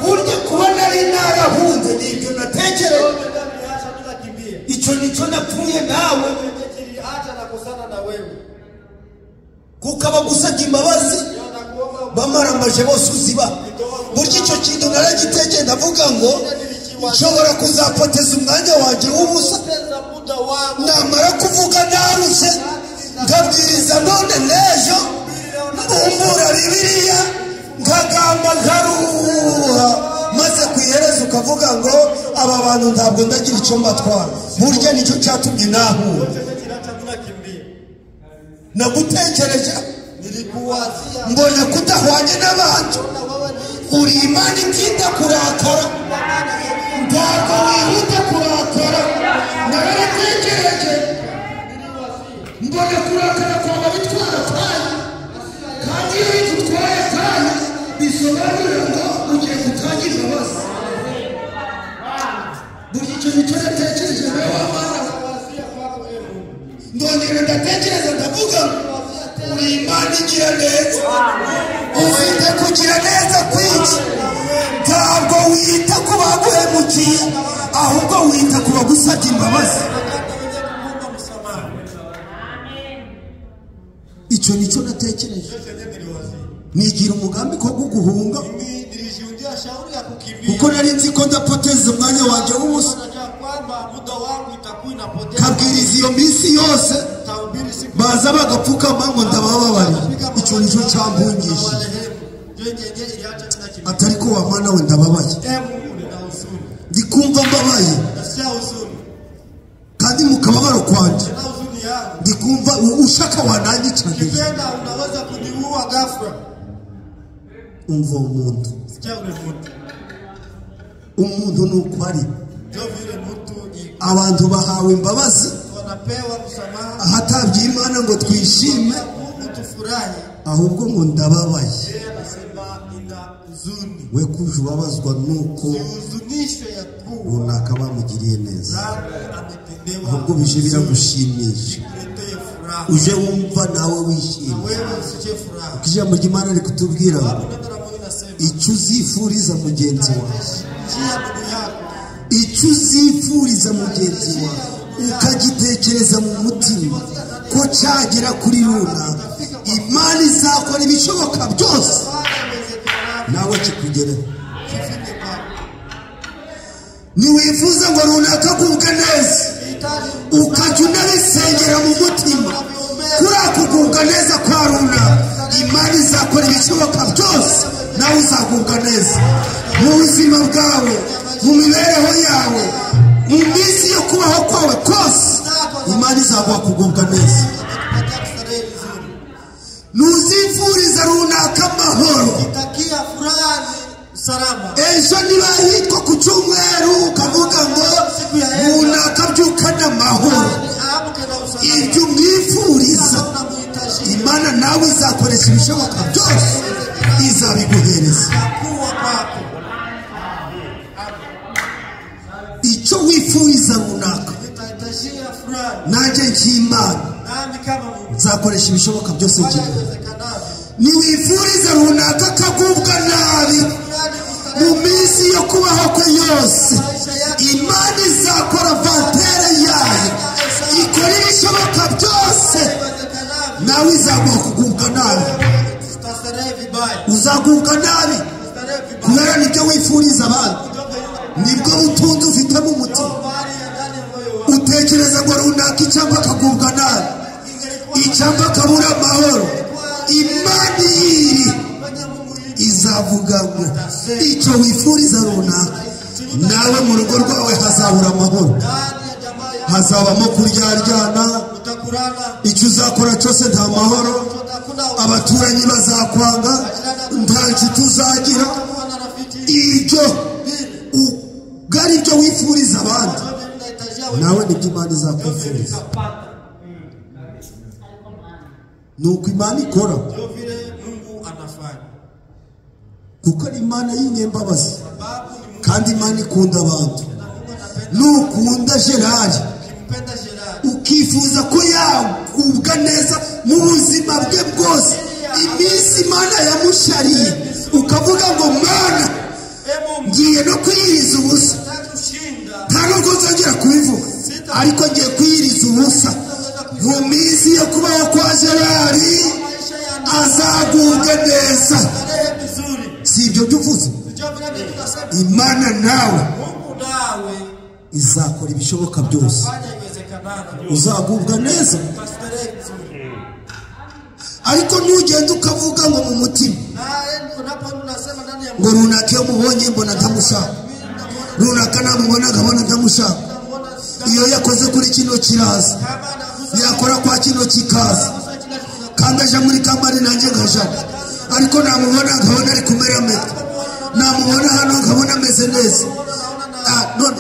Burya kuba nari narahunze nibyo natekereje. Icyo nicyo napfuye nawe kuko abagusabye imbabazi bamaramaje bose uziba. Burya icyo kintu naragitekeye ndavuga ngo nshobora kuzapoteza umwanya wanjye w'ubusa. Namara kuvuga naruze nkabwiriza none n'ejo mbumbura Bibiliya nkagamba nkaruha, maze ku iherezo ukavuga ngo aba bantu ntabwo ndagira icyo mbatwara. Burya nicyo cyatumye nahura. Nagutekereje mbona kudahwanye n'abantu. Uri Imana itinda kurakara, ntabwo wihuta kurakara. Naratekereje mbona kurakara kwaba bitwara kanya, kandi iyo bitutwaye kanya bisobanura ngo ugiye gutangira imbabazi. Burya icyo nicyo natekereje nawe wa Mana. Ndongera ndatekereza ndavuga uri Imana igira neza. Ufite kugira neza kwinshi. Ntabwo wita ku baguhemukiye, ahubwo wita ku bagusabye imbabazi. Icyo nicyo natekereje. Nigira umugambi ko guhunga kuko nari nzi ko ndapoteza umwanya wanjye w'ubusa. Kabwiriza iyo minsi yose baza bagapfukama ngo ndabababariye. Icyo nicyo cyambungishije. Atari ko wa Mana we ndababaye, ndikumva mbabaye, kandi mu kababaro kwanjye ndikumva ushaka wananyica neza. Umva umuntu nuko ari. Abantu bahawe imbabazi ahatabye Imana ngo twishime, ahubwo ngo ndababaye. We kuje ubabazwa nuko runaka bamugiriye neza, ahubwo bije biragushimisha. Uje wumva nawe wishimye. Ijambo ry'Imana riri kutubwira icyo uzifuriza mugenzi wawe, icyo uzifuriza mugenzi wawe ukagitekereza mu mutima ko cyagera kuri runaka, Imana izakora ibishoboka byose nawe kikugereho. Niwifuza ngo runaka agubwe neza, ukajya unabisengera mu mutima kuri akugubwa neza kwa runaka, Imana izakora ibishoboka byose nawe uzagubwa neza mu buzima bwawe, mu mibereho yawe, mu minsi yo kuba izakoresha ibishoboka byose izabiguhereza.
itakuwa kwako.
Icyo wifuriza runaka
Itahitajia fulani.
nanjye nk'Imana
Nami kama Mungu.
nzakoresha ibishoboka byose
Fanya
ngira.
iwezekanavyo.
Niwifuriza runaka akagubwa nabi mu minsi yo kubaho kwe yose, Imana izakora vantere yayo ikora ibishoboka byose, nawe izaguha kugubwa nabi.
Utastarehe vibaya.
Uzagubwa nabi
Utastarehe vibaya.
kubera nibyo wifuriza abandi, nibwo butunzi ufite mu mutima.
Mali ya ndani ya moyo wako.
Utekereza ngo runaka icyamba akagubwa nabi, icyamba akabura amahoro. Imana iyiri izavuga ngo icyo wifuriza runaka, nawe mu rugo rwawe hazabura amahoro,
Ndani ya jamaa yako.
hazabamo kuryaryana.
Utakurana.
Icyo uzakora cyose nta mahoro, abaturanyi bazakwanga, nta nshuti uzagira.
Utakuwa na rafiki.
Ibyo ugari ibyo wifuriza abandi, nawe nibyo Imana izakwifuriza. Nuko Imana ikora,
Ndio vile Mungu anafanya.
kuko ari Imana y'inyembabazi
Sababu ni Mungu
kandi Imana ikunda abantu.
anapenda.
Nukunda Gerard
Ukimpenda Gerard.
ukifuza ko yagubwa neza mu buzima bwe bwose, iminsi Imana yamushariye, ukavuga ngo Mana ngiye no kwiyiriza ubusa, nta nubwo nzongera kubivuga, ariko ngiye kwiyiriza ubusa mu minsi yo kubaho kwa Gerard, azagubwe neza. Si ibyo byuvuze? Imana nawe
Mungu nawe
izakora ibishoboka byose,
fanya iwezekanavyo.
uzagubwa neza.
Utastarehe vizuri.
Ariko nugenda ukavuga ngo mu mutima
Na unapo unasema ndani ya
ngo runaka iyo mubonye mbona ndamushaka, runaka namubona nkabona ndamushaka, iyo yakoze kuri kino kiraza, yakora kwa kino kikaza, kandi aja muri kamari nanjye nkaja, ariko namubona nkabona ari kumera meta, namubona hano nkabona ameze neza. None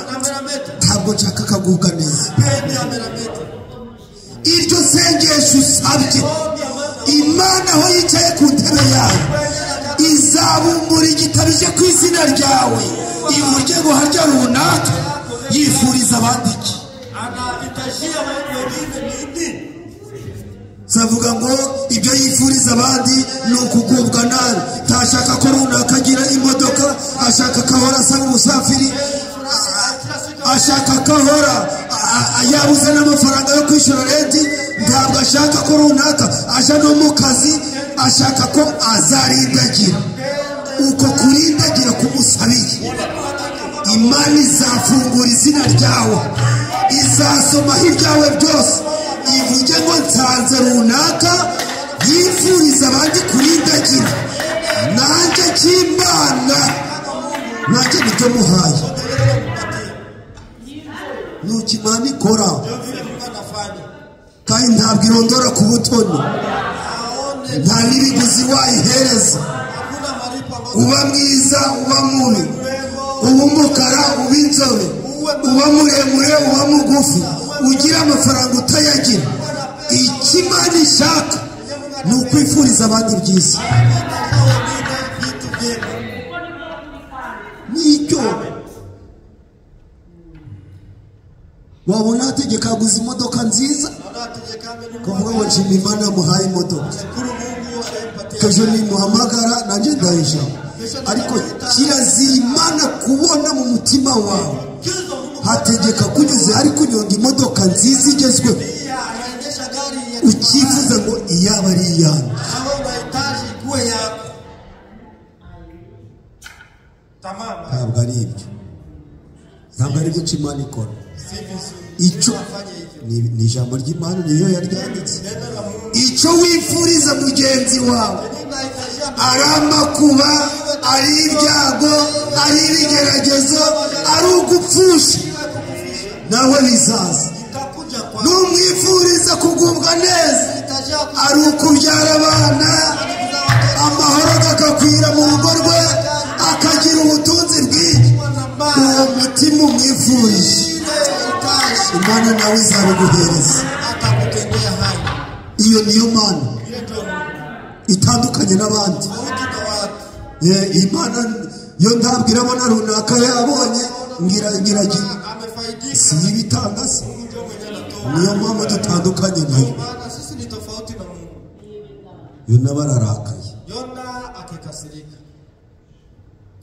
ntabwo nshaka akagubwa neza. Iryo sengesho usabye, Imana aho yicaye ku ntebe yawe izabumbura igitabo ije ku izina ryawe, ivuge ngo harya runaka yifuriza abandi iki.
Anahitajia wengine nini?
Zavuga ngo ibyo yifuriza abandi ni ukugubwa nabi. Ntashaka ko runaka agira imodoka, ashaka kahora asaba umusafiri, ashaka kahora yabuze n'amafaranga yo kwishyura renti, ntabwo ashaka ko runaka aja no mu kazi, ashaka ko azarindagira. Uko kurindagira kumusabiye, Imana izafungura izina ryawe, izasomaho ibyawe byose, ivuge ngo nsanze runaka yifuriza abandi kurindagira, nanjye cy'Imana nanjye nibyo muhaye. Nuko Imana ikora kandi ntabwo irondora ku butoni, nta n'ibiguzi wayihereza. Uba mwiza uba mubi, uba umukara uba inzobe, uba muremure uba mugufi, ugira amafaranga utayagira, icyo Imana ishaka ni ukwifuriza abandi byiza. Nicyo wabona ategeka aguze imodoka nziza, kavuga ngo nshima Imana yamuhaye imodoka, ejo nimuhamagara nanjye ndayisha. Ariko kirazira Imana kubona mu mutima wawe hategeka kunyuze ari kunyonga imodoka nziza igezweho, ukifuza ngo iyaba ari iyanyu. Ntabwo ari ibyo, ntabwo ari guca Imana ikora. Icyo ni ijambo ry'Imana, niyo yaryanditse. Icyo wifuriza mugenzi wawe, ari amakuba, ari ibyago, ari ibigeragezo, ari ugupfusha, nawe bizaza. Numwifuriza kugubwa neza, ari ukubyara abana, amahoro agakwira mu rugo rwe, akagira ubutunzi bwinshi, uwo mutima umwifurije, Imana nawe izabiguhereza. Iyo niyo Mana. itandukanye n'abandi.
tofauti na watu.
Imana yo ndabwira abona runaka yabonye ngira
Amefaidika.
si ibitanga se.
Mungu ndio mwenye anatoa.
Niyo mpamvu dutandukanye nayo.
Maana sisi ni tofauti na Mungu.
Yona bararakaye
Yona akikasirika.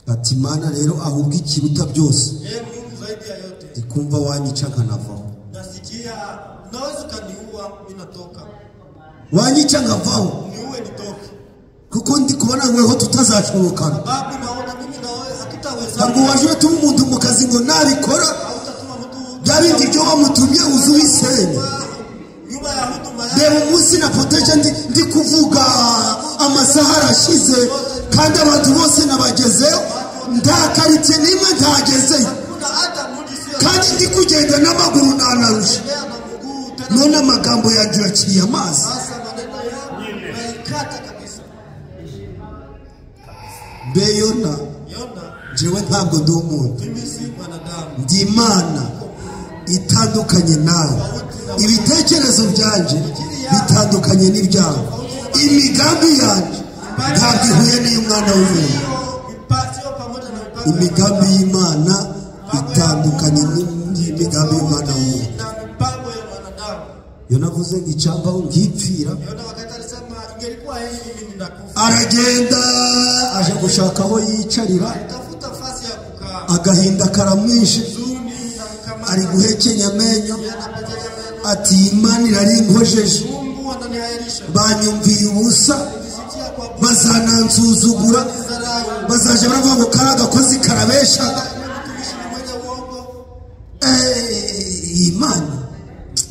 ati Imana rero ahubwo ikiruta byose
Mungu zaidi ya yote.
ikumva wanyica nkanavaho.
Nasikia naweza kaniua mimi natoka.
Wanyica nkavaho
Niue nitoke.
kuko ndi kubona weho tutazashobokana.
Babu naona mimi na wewe hatutaweza.
Ntabwo waje tuma umuntu mu kazi ngo nabikora
Hautatuma mtu
byabindi byo wamutumye uzu wisenya.
nyuma ya huduma yako.
Reba umunsi na poteje ndi kuvuga amasaha arashize kandi abantu bose nabagezeho ndakarite nimwe ntagezeyo
Kuna hata mudi sio
kandi ndi kugenda n'amaguru nanarusha.
na mguu tena.
None amagambo yagiye aciye amazi.
Sasa maneno yao naikata kabisa.
Beyona
Yona
jewe ntabwo ndi umuntu,
mimi si mwanadamu.
ndi Imana itandukanye nawe. Ibitekerezo byanje bitandukanye n'ibyawe. Imigambi yanjye ntabwo ihuye n'iy'umwana w'umuntu.
Sio pamoja na mipango
Imigambi y'Imana itandukanye n'imigambi y'umwana w'umuntu.
na mipango ya mwanadamu.
Yo navuze ngo icyambaho nkipfira.
Yona wakati alisema ingelikuwa hii mimi ninakufa.
Aragenda aje gushaka aho yicarira,
Tafuta nafasi ya kukaa.
agahinda karamwishe,
Zuni na mkamata.
ari guhekenya amenyo
Anapetenya meno.
ati Imana irarinkojeje,
Mungu ananiahirisha.
banyumviye ubusa,
Nisikia kwa Mungu.
bazanansuzugura,
Zarau.
bazaje baravuga ngo kari agakozi karabeshaga.
Mtumishi ni mwenye uongo.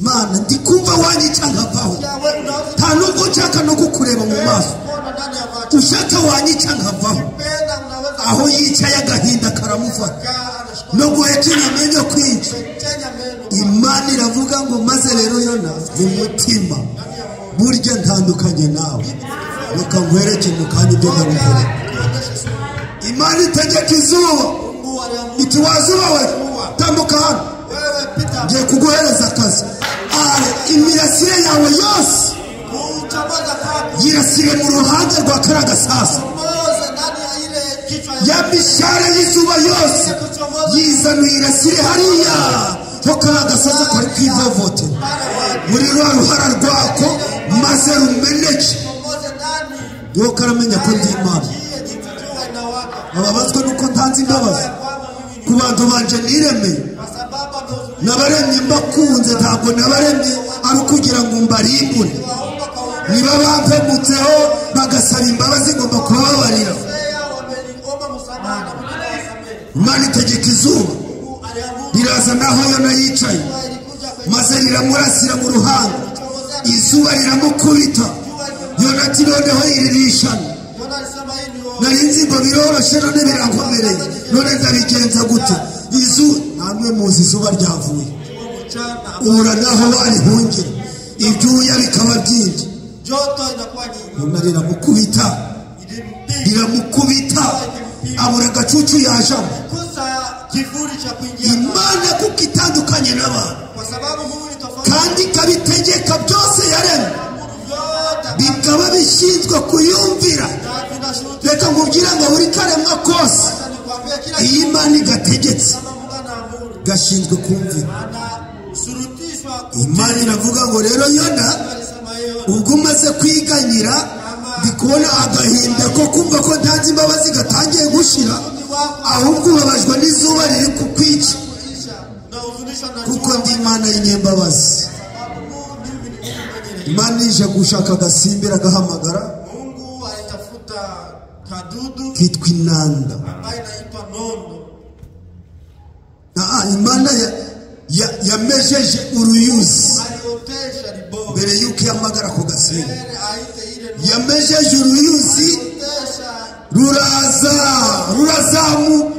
Mana ndikumva wanyica nkavaho.
Ya wewe unaweza
Nta nubwo nshaka no kukureba mu maso,
kuona ndani ya macho.
ushaka wanyica nkavaho.
Penda unaweza
Aho yicaye agahinda karamufata
kukaa anashukuru.
no guhekenya amenyo kwinshi.
Tenya meno.
Imana iravuga ngo maze rero Yona mu mutima burya ntandukanye nawe, reka nkwereke mu kanya ibyo ndabikora. Imana itegeka izuba
Mungu aliamuru
iti wazuba we tambuka hano
wewe pita.
ngiye kuguhereza akazi. Imirasire yawe yose
Kuchomoza kwako.
yirasire mu ruhande rwa kariya gasasa.
Chomoza ndani ya ile kichwa
Ya mishare y'izuba yose yizanuye irasire hariya ho kariya gasaza kari kwivovote muri rwa ruhara rwako maze rumeneke.
Chomoza ndani.
Yo karamenya ko ndi Imana.
Iye jitijua inawaka.
Ababazwa nuko ntanze imbabazi
Kwamba mimi
ku bantu banje niremeye.
kwa sababu amehuzunika.
Nabaremye mbakunze, ntabwo nabaremye ari ukugira ngo mbarimbure.
Waomba kwa wewe.
Niba bampemutseho bagasaba imbabazi ngomba kubabarira.
Wameniomba msamaha na mimi nawasamehe.
Imana itegeka izuba
Mungu aliamuru.
riraza naho Yona yicaye
Ilikuja kwenye
maze riramurasira mu ruhanga,
kuchomozea.
izuba riramukubita. Yona ati noneho iririshana,
Yona alisema hii ni uongo.
nari nzi ngo biroroshe none birankomereye, none ndabigenza gute? Namwe muzi izuba ryavuye,
Mchana.
ubura naho warihungire, ibyuya bikaba byinshi.
Joto inakuwa nyingi.
Yona riramukubita, riramukubita, abura agacucu yajamo.
Kusa kivuli cha kuingia.
Imana kuko itandukanye n'abantu
Kwa sababu Mungu ni tofauti.
kandi ikabitegeka byose yaremye,
Vyote
bikaba bishinzwe kuyumvira.
vinashuhudia.
Reka nkubwire ngo buri karemwa kose
Nikwambia kila
iyi Imana igategetse
kama Mungu anaamuru.
gashinzwe kumvira.
Anasurutishwa.
Imana iravuga ngo rero Yona
Alisema hiyo.
ubwo umaze kwiganyira, ndi kubona agahinda ko kumva ko ntanze imbabazi gatangiye gushira, ahubwo ubabajwe n'izuba riri kukwica,
Unahuzunishwa na
kuko ndi Imana y'inyembabazi. Imana ije gushaka agasimbira agahamagara
Mungu alitafuta kadudu
kitwa inanda.
ambaye inaitwa nondo.
Imana yamejeje uruyuzi
Aliotesha liboga.
mbere yuko ihamagara ku gasimba.
Mbele aite ile nondo.
Yamejeje uruyuzi
Aliotesha
rurazamu.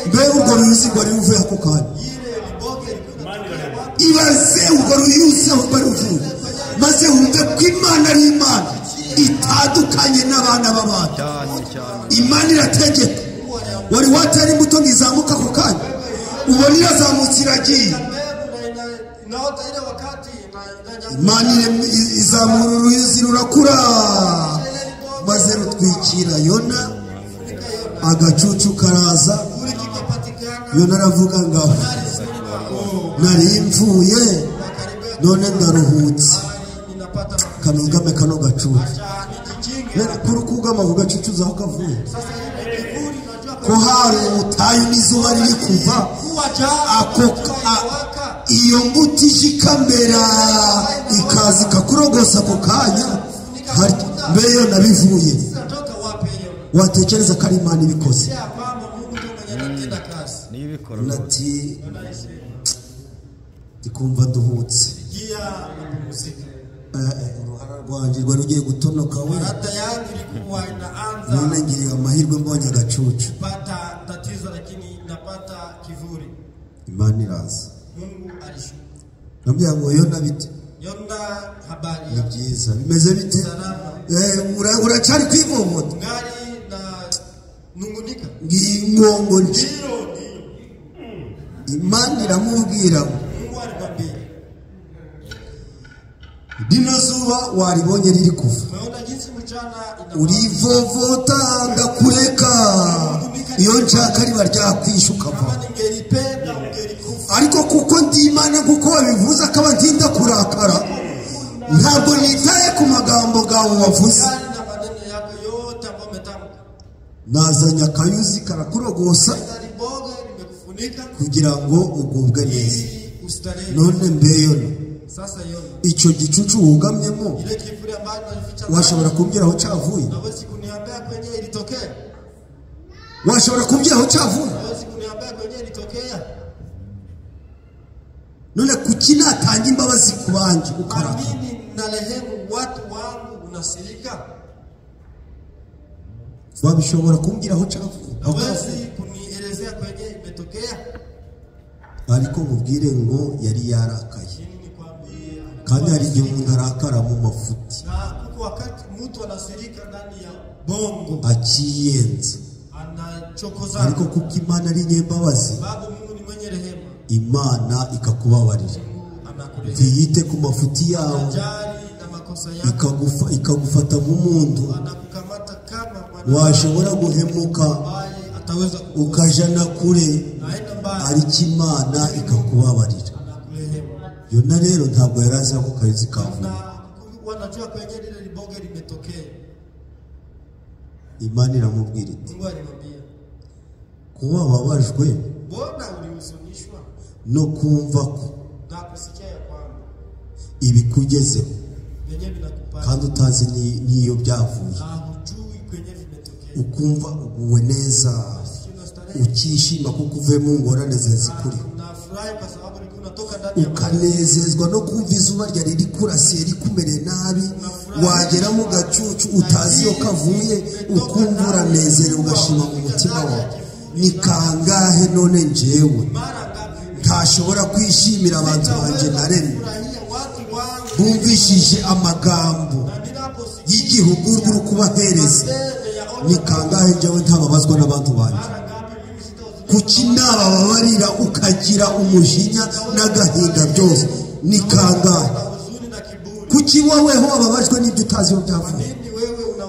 Mbe urwo ruyuzi rwari ruvuye ako kanya,
ile liboga ilikuwa.
ibaze urwo ruyuzi aho rwari ruvuye, maze wumve ko Imana ari Imana itandukanye n'abana b'abantu. Imana irategeka. Wari watera imbuto ntizamuka ako kanya, ubona irazamutse iragiye.
Inaota ile wakati
Imana izamura uruyuzi rurakura, maze rutwikira Yona, agacucu karaza. Yona aravuga ngaho nari mvuye none ndaruhutse, kanugame kano gacucu. Kuri kugama ku gacucu zaho kavuye ko hari ubutayu n'izuba riri kuva, iyo mbuto ije ikamera ikaza ikakurogosa ako kanya. Mbere yo nabivuye, watekereza ko ari Imana ibikoze. Nati ndikumva nduhutse, uruhara rwanjye rwari rugiye gutonoka we, none ngiriye amahirwe mbonye agacucu. Imana iraza. Nambia ngo Yona bite? Ni byiza. Bimeze bite? Uracari kwivovota? Ngingongo nje. Imana iramubwira dino zuba waribonye riri kuva, urivovota ndakureka, iyo nshaka riba ryakwisha ukava. Ariko kuko ndi Imana, kuko wabivuze akaba ntinda kurakara, ntabwo nitaye ku magambo gawe wavuze. Nazanye akayuzi karakurogosa kugira ngo ugubwe neza. None mbeyo icyo gicucu wugamyemo washobora kumbwira aho cyavuye? Washobora kumbwira aho cyavuye? None kuki natanga imbabazi ku bandi ukaraka? Wabishobora kumbwira aho cyavuye? Ariko mubwire ngo yari yarakaye, kandi hari igihe umuntu arakara mu mafuti akiyenza. Ariko kuko Imana ari nyembabazi, Imana ikakubabarira, ntiyite ku mafuti yawe, ikagufata nk'umuntu washobora guhemuka ukajana kure, ariko Imana ikakubabarira. Yona rero ntabwo yarazi ako kayuzi kavuye. Imana iramubwira iti kuba wababajwe no kumva ko ibikugezeho kandi utazi niyo byavuye, ukumva uguwe neza, ukishima kuko uvuye mu ngorane zikuriho, ukanezezwa no kumva izuba ryari rikurasiye rikumereye nabi, wagera mu gacucu utazi iyo kavuye, ukumva uranezerewe ugashima mu mutima wawe. Ni kangahe none njyewe ntashobora kwishimira abantu banjye naremye, bumvishije amagambo y'igihugu uri kubahereza? Ni kangahe njyewe ntababazwa n'abantu banjye? Kuki nabababarira ukagira umujinya n'agahinda byose? Ni kangahe? Kuki woweho wababajwe n'ibyo utazi iyo byavuye?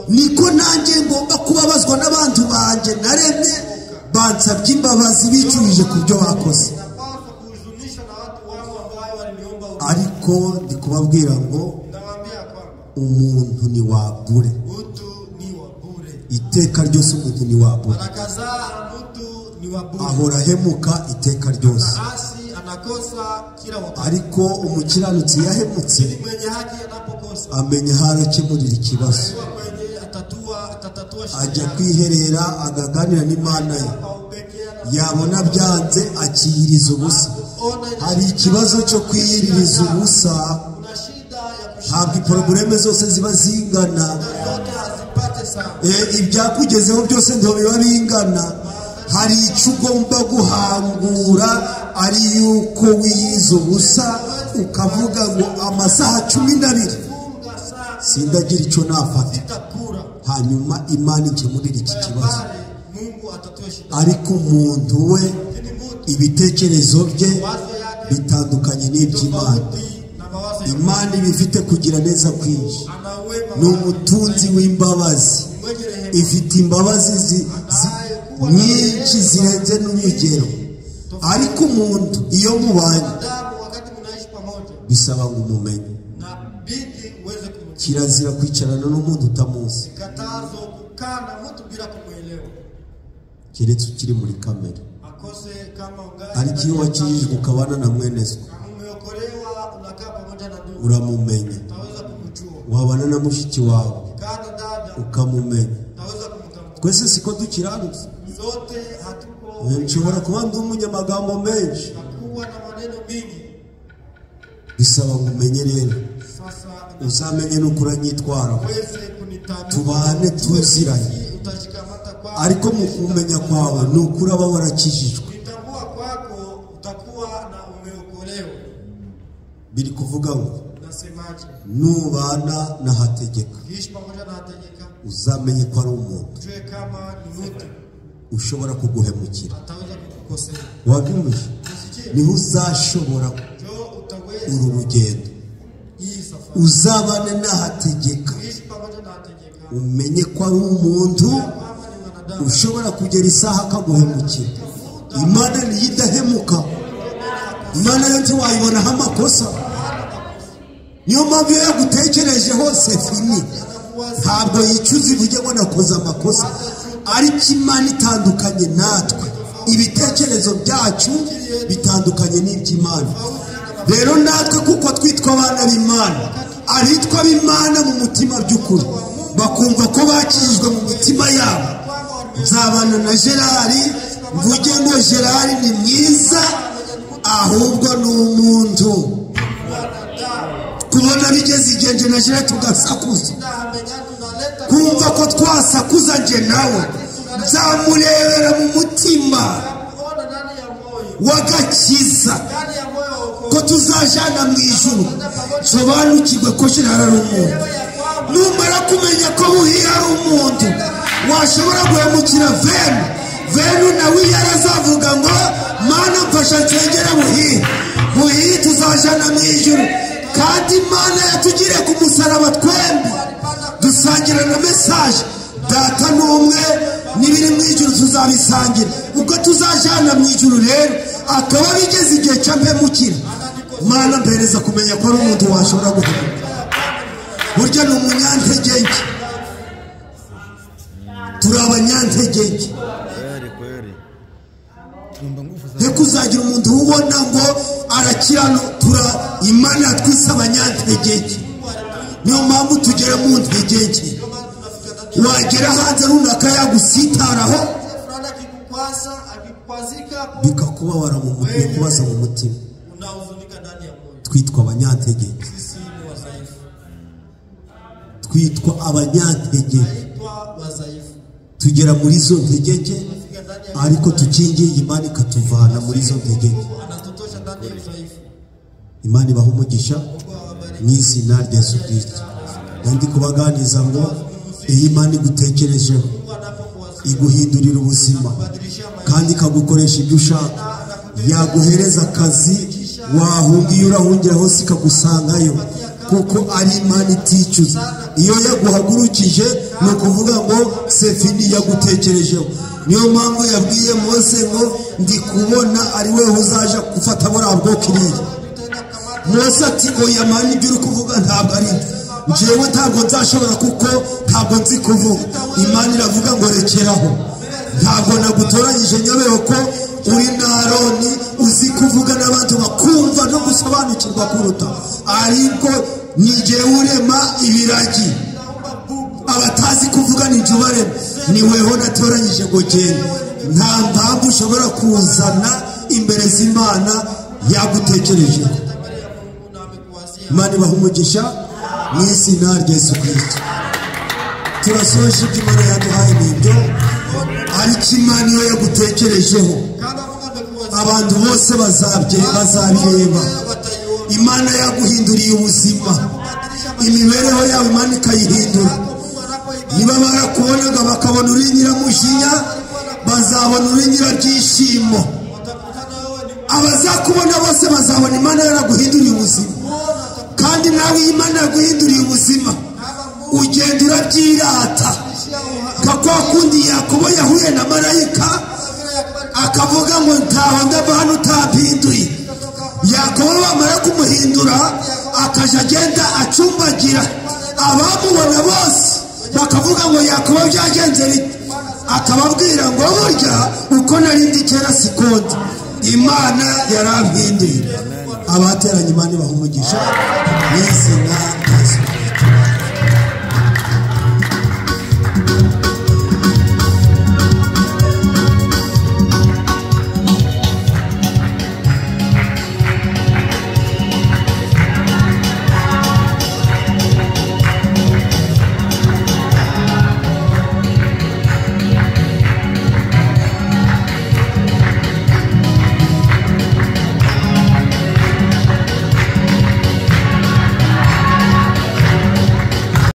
Niko nanjye ngomba kubabazwa n'abantu banjye naremye, bansabye imbabazi bicurije ku byo bakoze. Ariko ndi kubabwira ngo umuntu ni wabure, iteka ryose umuntu ni wabure, ahora hemuka iteka ryose. Ariko umukiranutsi yahemutse amenya harakemurira ikibazo, ajya kwiherera agaganira n'Imana ye, yabona byanze akiyiriza ubusa. Hari ikibazo cyo kwiyiririza ubusa, ntabwo porogaramu zose ziba zingana, ibyakugezeho byose ntabwo biba bingana. Hari icyo ugomba guhangura, ari yuko wiyiza ubusa ukavuga ngo amasaha 12 sindagira icyo nafata, hanyuma Imana ikemurira iki kibazo. Ariko umuntu we ibitekerezo bye bitandukanye n'iby'Imana.
Imana ibifite kugira neza kwinshi.
ana wema
Ni umutunzi w'imbabazi.
mwenye rehema
Ifite imbabazi nyinshi zirenze n'urugero. Ariko umuntu iyo mubanye
adabu wakati mnaishi pamoja
bisaba ngo umumenye.
na bidi uweze kumjua.
Kirazira kwicarana n'umuntu utamuzi
Katazo kukaa na mtu bila kumuelewa.
keretse ukiri muri kamera.
Akose kama ungali
Ariko iyo wakijijwe ukabana na mweneswe
umeokolewa unakaa pamoja na ndugu
uramumenya.
utaweza kumjua.
Wabana na mushiki wawe
Kana dada
ukamumenya.
utaweza kumtambua.
Twese siko dukiranutse.
Zote hatuko
Nshobora kuba ndi umunyamagambo menshi.
kuwa na maneno mingi.
Bisaba ngo umenye rero.
Sasa
Uzamenye nuko uranyitwara.
uweze kunitambua.
Tubane tuziranye.
Utajikamata kwako.
Ariko mu kumenya kwawe nuko uraba warakijijwe.
Kutambua kwako utakuwa na umeokolewa.
Biri kuvuga ngo
Nasemaje?
nubana na hategeka
Ishi pamoja na hategeka.
uzamenye ko ari umuntu
Ujue kama ni mtu
ushobora kuguhemukira.
ataweza kukukosea.
Wabyumvise?
Usikie.
Niho uzashobora
Jo utaweza
uru rugendo.
hii safari.
Uzabane na hategeka
Ishi pamoja na hategeka.
umenye ko ari umuntu
Kama ni mwanadamu.
ushobora kugera isaha akaguhemukira. Imana niyo idahemuka. Imana yo ntiwayibonaho amakosa. Niyo mpamvu iyo yagutekerejeho Sefini ntabwo yicuza ivuge ngo nakoze amakosa. Ariko Imana itandukanye natwe. Ibitekerezo byacu bitandukanye n'iby'Imana. Rero natwe kuko twitwa abana b'Imana, abitwa b'Imana mu mutima by'ukuri bakumva ko bakijijwe mu mitima yabo. Nzabana na Gerard mvuge ngo Gerard ni mwiza ahubwo ni umuntu. Kubona bigeze igihe nje na Gerard tugasakuza, kumva ko twasakuza nje nawe, nzamurebera mu mutima w'agakiza ko tuzajana mu ijuru. Sobanukirwe ko Gerard ari umuntu. Numara kumenya ko Buhira ari umuntu, washobora guhemukira Venu nawe yarazavuga ngo Mana mfasha nsengera Buhira tuzajana mu ijuru. Kandi Imana yatugiriye ku musaraba twembi dusangira na mesaje. Data n'umwe n'ibiri mu ijuru tuzabisangira. Ubwo tuzajana mu ijuru rero akaba bigeze igihe cy'ampemukira, Mana mpereza kumenya ko ari umuntu washobora guhemukira. Burya ni umunyantege nke. Turi abanyantege nke. Reka uzagira umuntu ubona ngo arakiranuka. Imana twise abanyantege nke. Niyo mpamvu tugera mu ntege nke. Wagera hanze runaka yagusitaraho bikakubabara mu mutwe, kubaza mu mutima. Twitwa abanyantege nke. Twitwa abanyantege. Tugera muri zo ntege nke, ariko tukingiye Imana ikatuvana muri zo ntege nke. Imana ibaha umugisha mu izina rya Yesu Kristo. Kandi kubaganiza ngo iyi Imana igutekerejeho iguhindurira ubuzima kandi ikagukoresha ibyo ushaka, yaguhereza akazi wahungiye urahungira hose ikagusangayo, kuko ari Imana iticuza. Iyo yaguhagurukije ni ukuvuga ngo Sefini yagutekerejeho. Niyo mpamvu yabwiye Mose ngo ndi kubona ari we uzaja gufata buriya bwoko iriya. Mose ati oya Mana ibyo uri kuvuga ntabwo ari njyewe, ntabwo nzashobora kuko ntabwo nzi kuvuga. Imana iravuga ngo rekeraho, ntabwo nagutoranyije nyobeho ko uri na Aroni uzi kuvuga n'abantu bakumva no gusobanukirwa kuruta, ariko ni njyewe urema ibiragi. Abatazi kuvuga ni njye ubarema, ni weho natoranyije ngo genda. Nta mpamvu ushobora kuzana imbere z'Imana yagutekerejeho. Imana ibaha umugisha mu izina rya Yesu Kristo. Turasoje ibyo Imana yaduhaye n'ibyo, ariko Imana iyo yagutekerejeho abantu bose bazabireba. Imana yaguhinduriye ubuzima, imibereho yawe Imana ikayihindura. Niba barakubonaga bakabona uri nyiramujinya, bazabona uri nyirabyishimo. Abazakubona bose bazabona Imana yaraguhinduriye ubuzima.
kandi nawe Imana yaguhinduriye ubuzima ugenda urabyirata nka kwa kundi Yakobo yahuye na marayika akavuga ngo ntaho ndava hano utampinduye. Yakobo bamara kumuhindura akaja agenda acumbagira, abamubona bose bakavuga ngo Yakobo byagenze bite, akababwira ngo burya uko narindi kera sikondi Imana yarampinduye. Abateranye Imana bahumugisha n'izina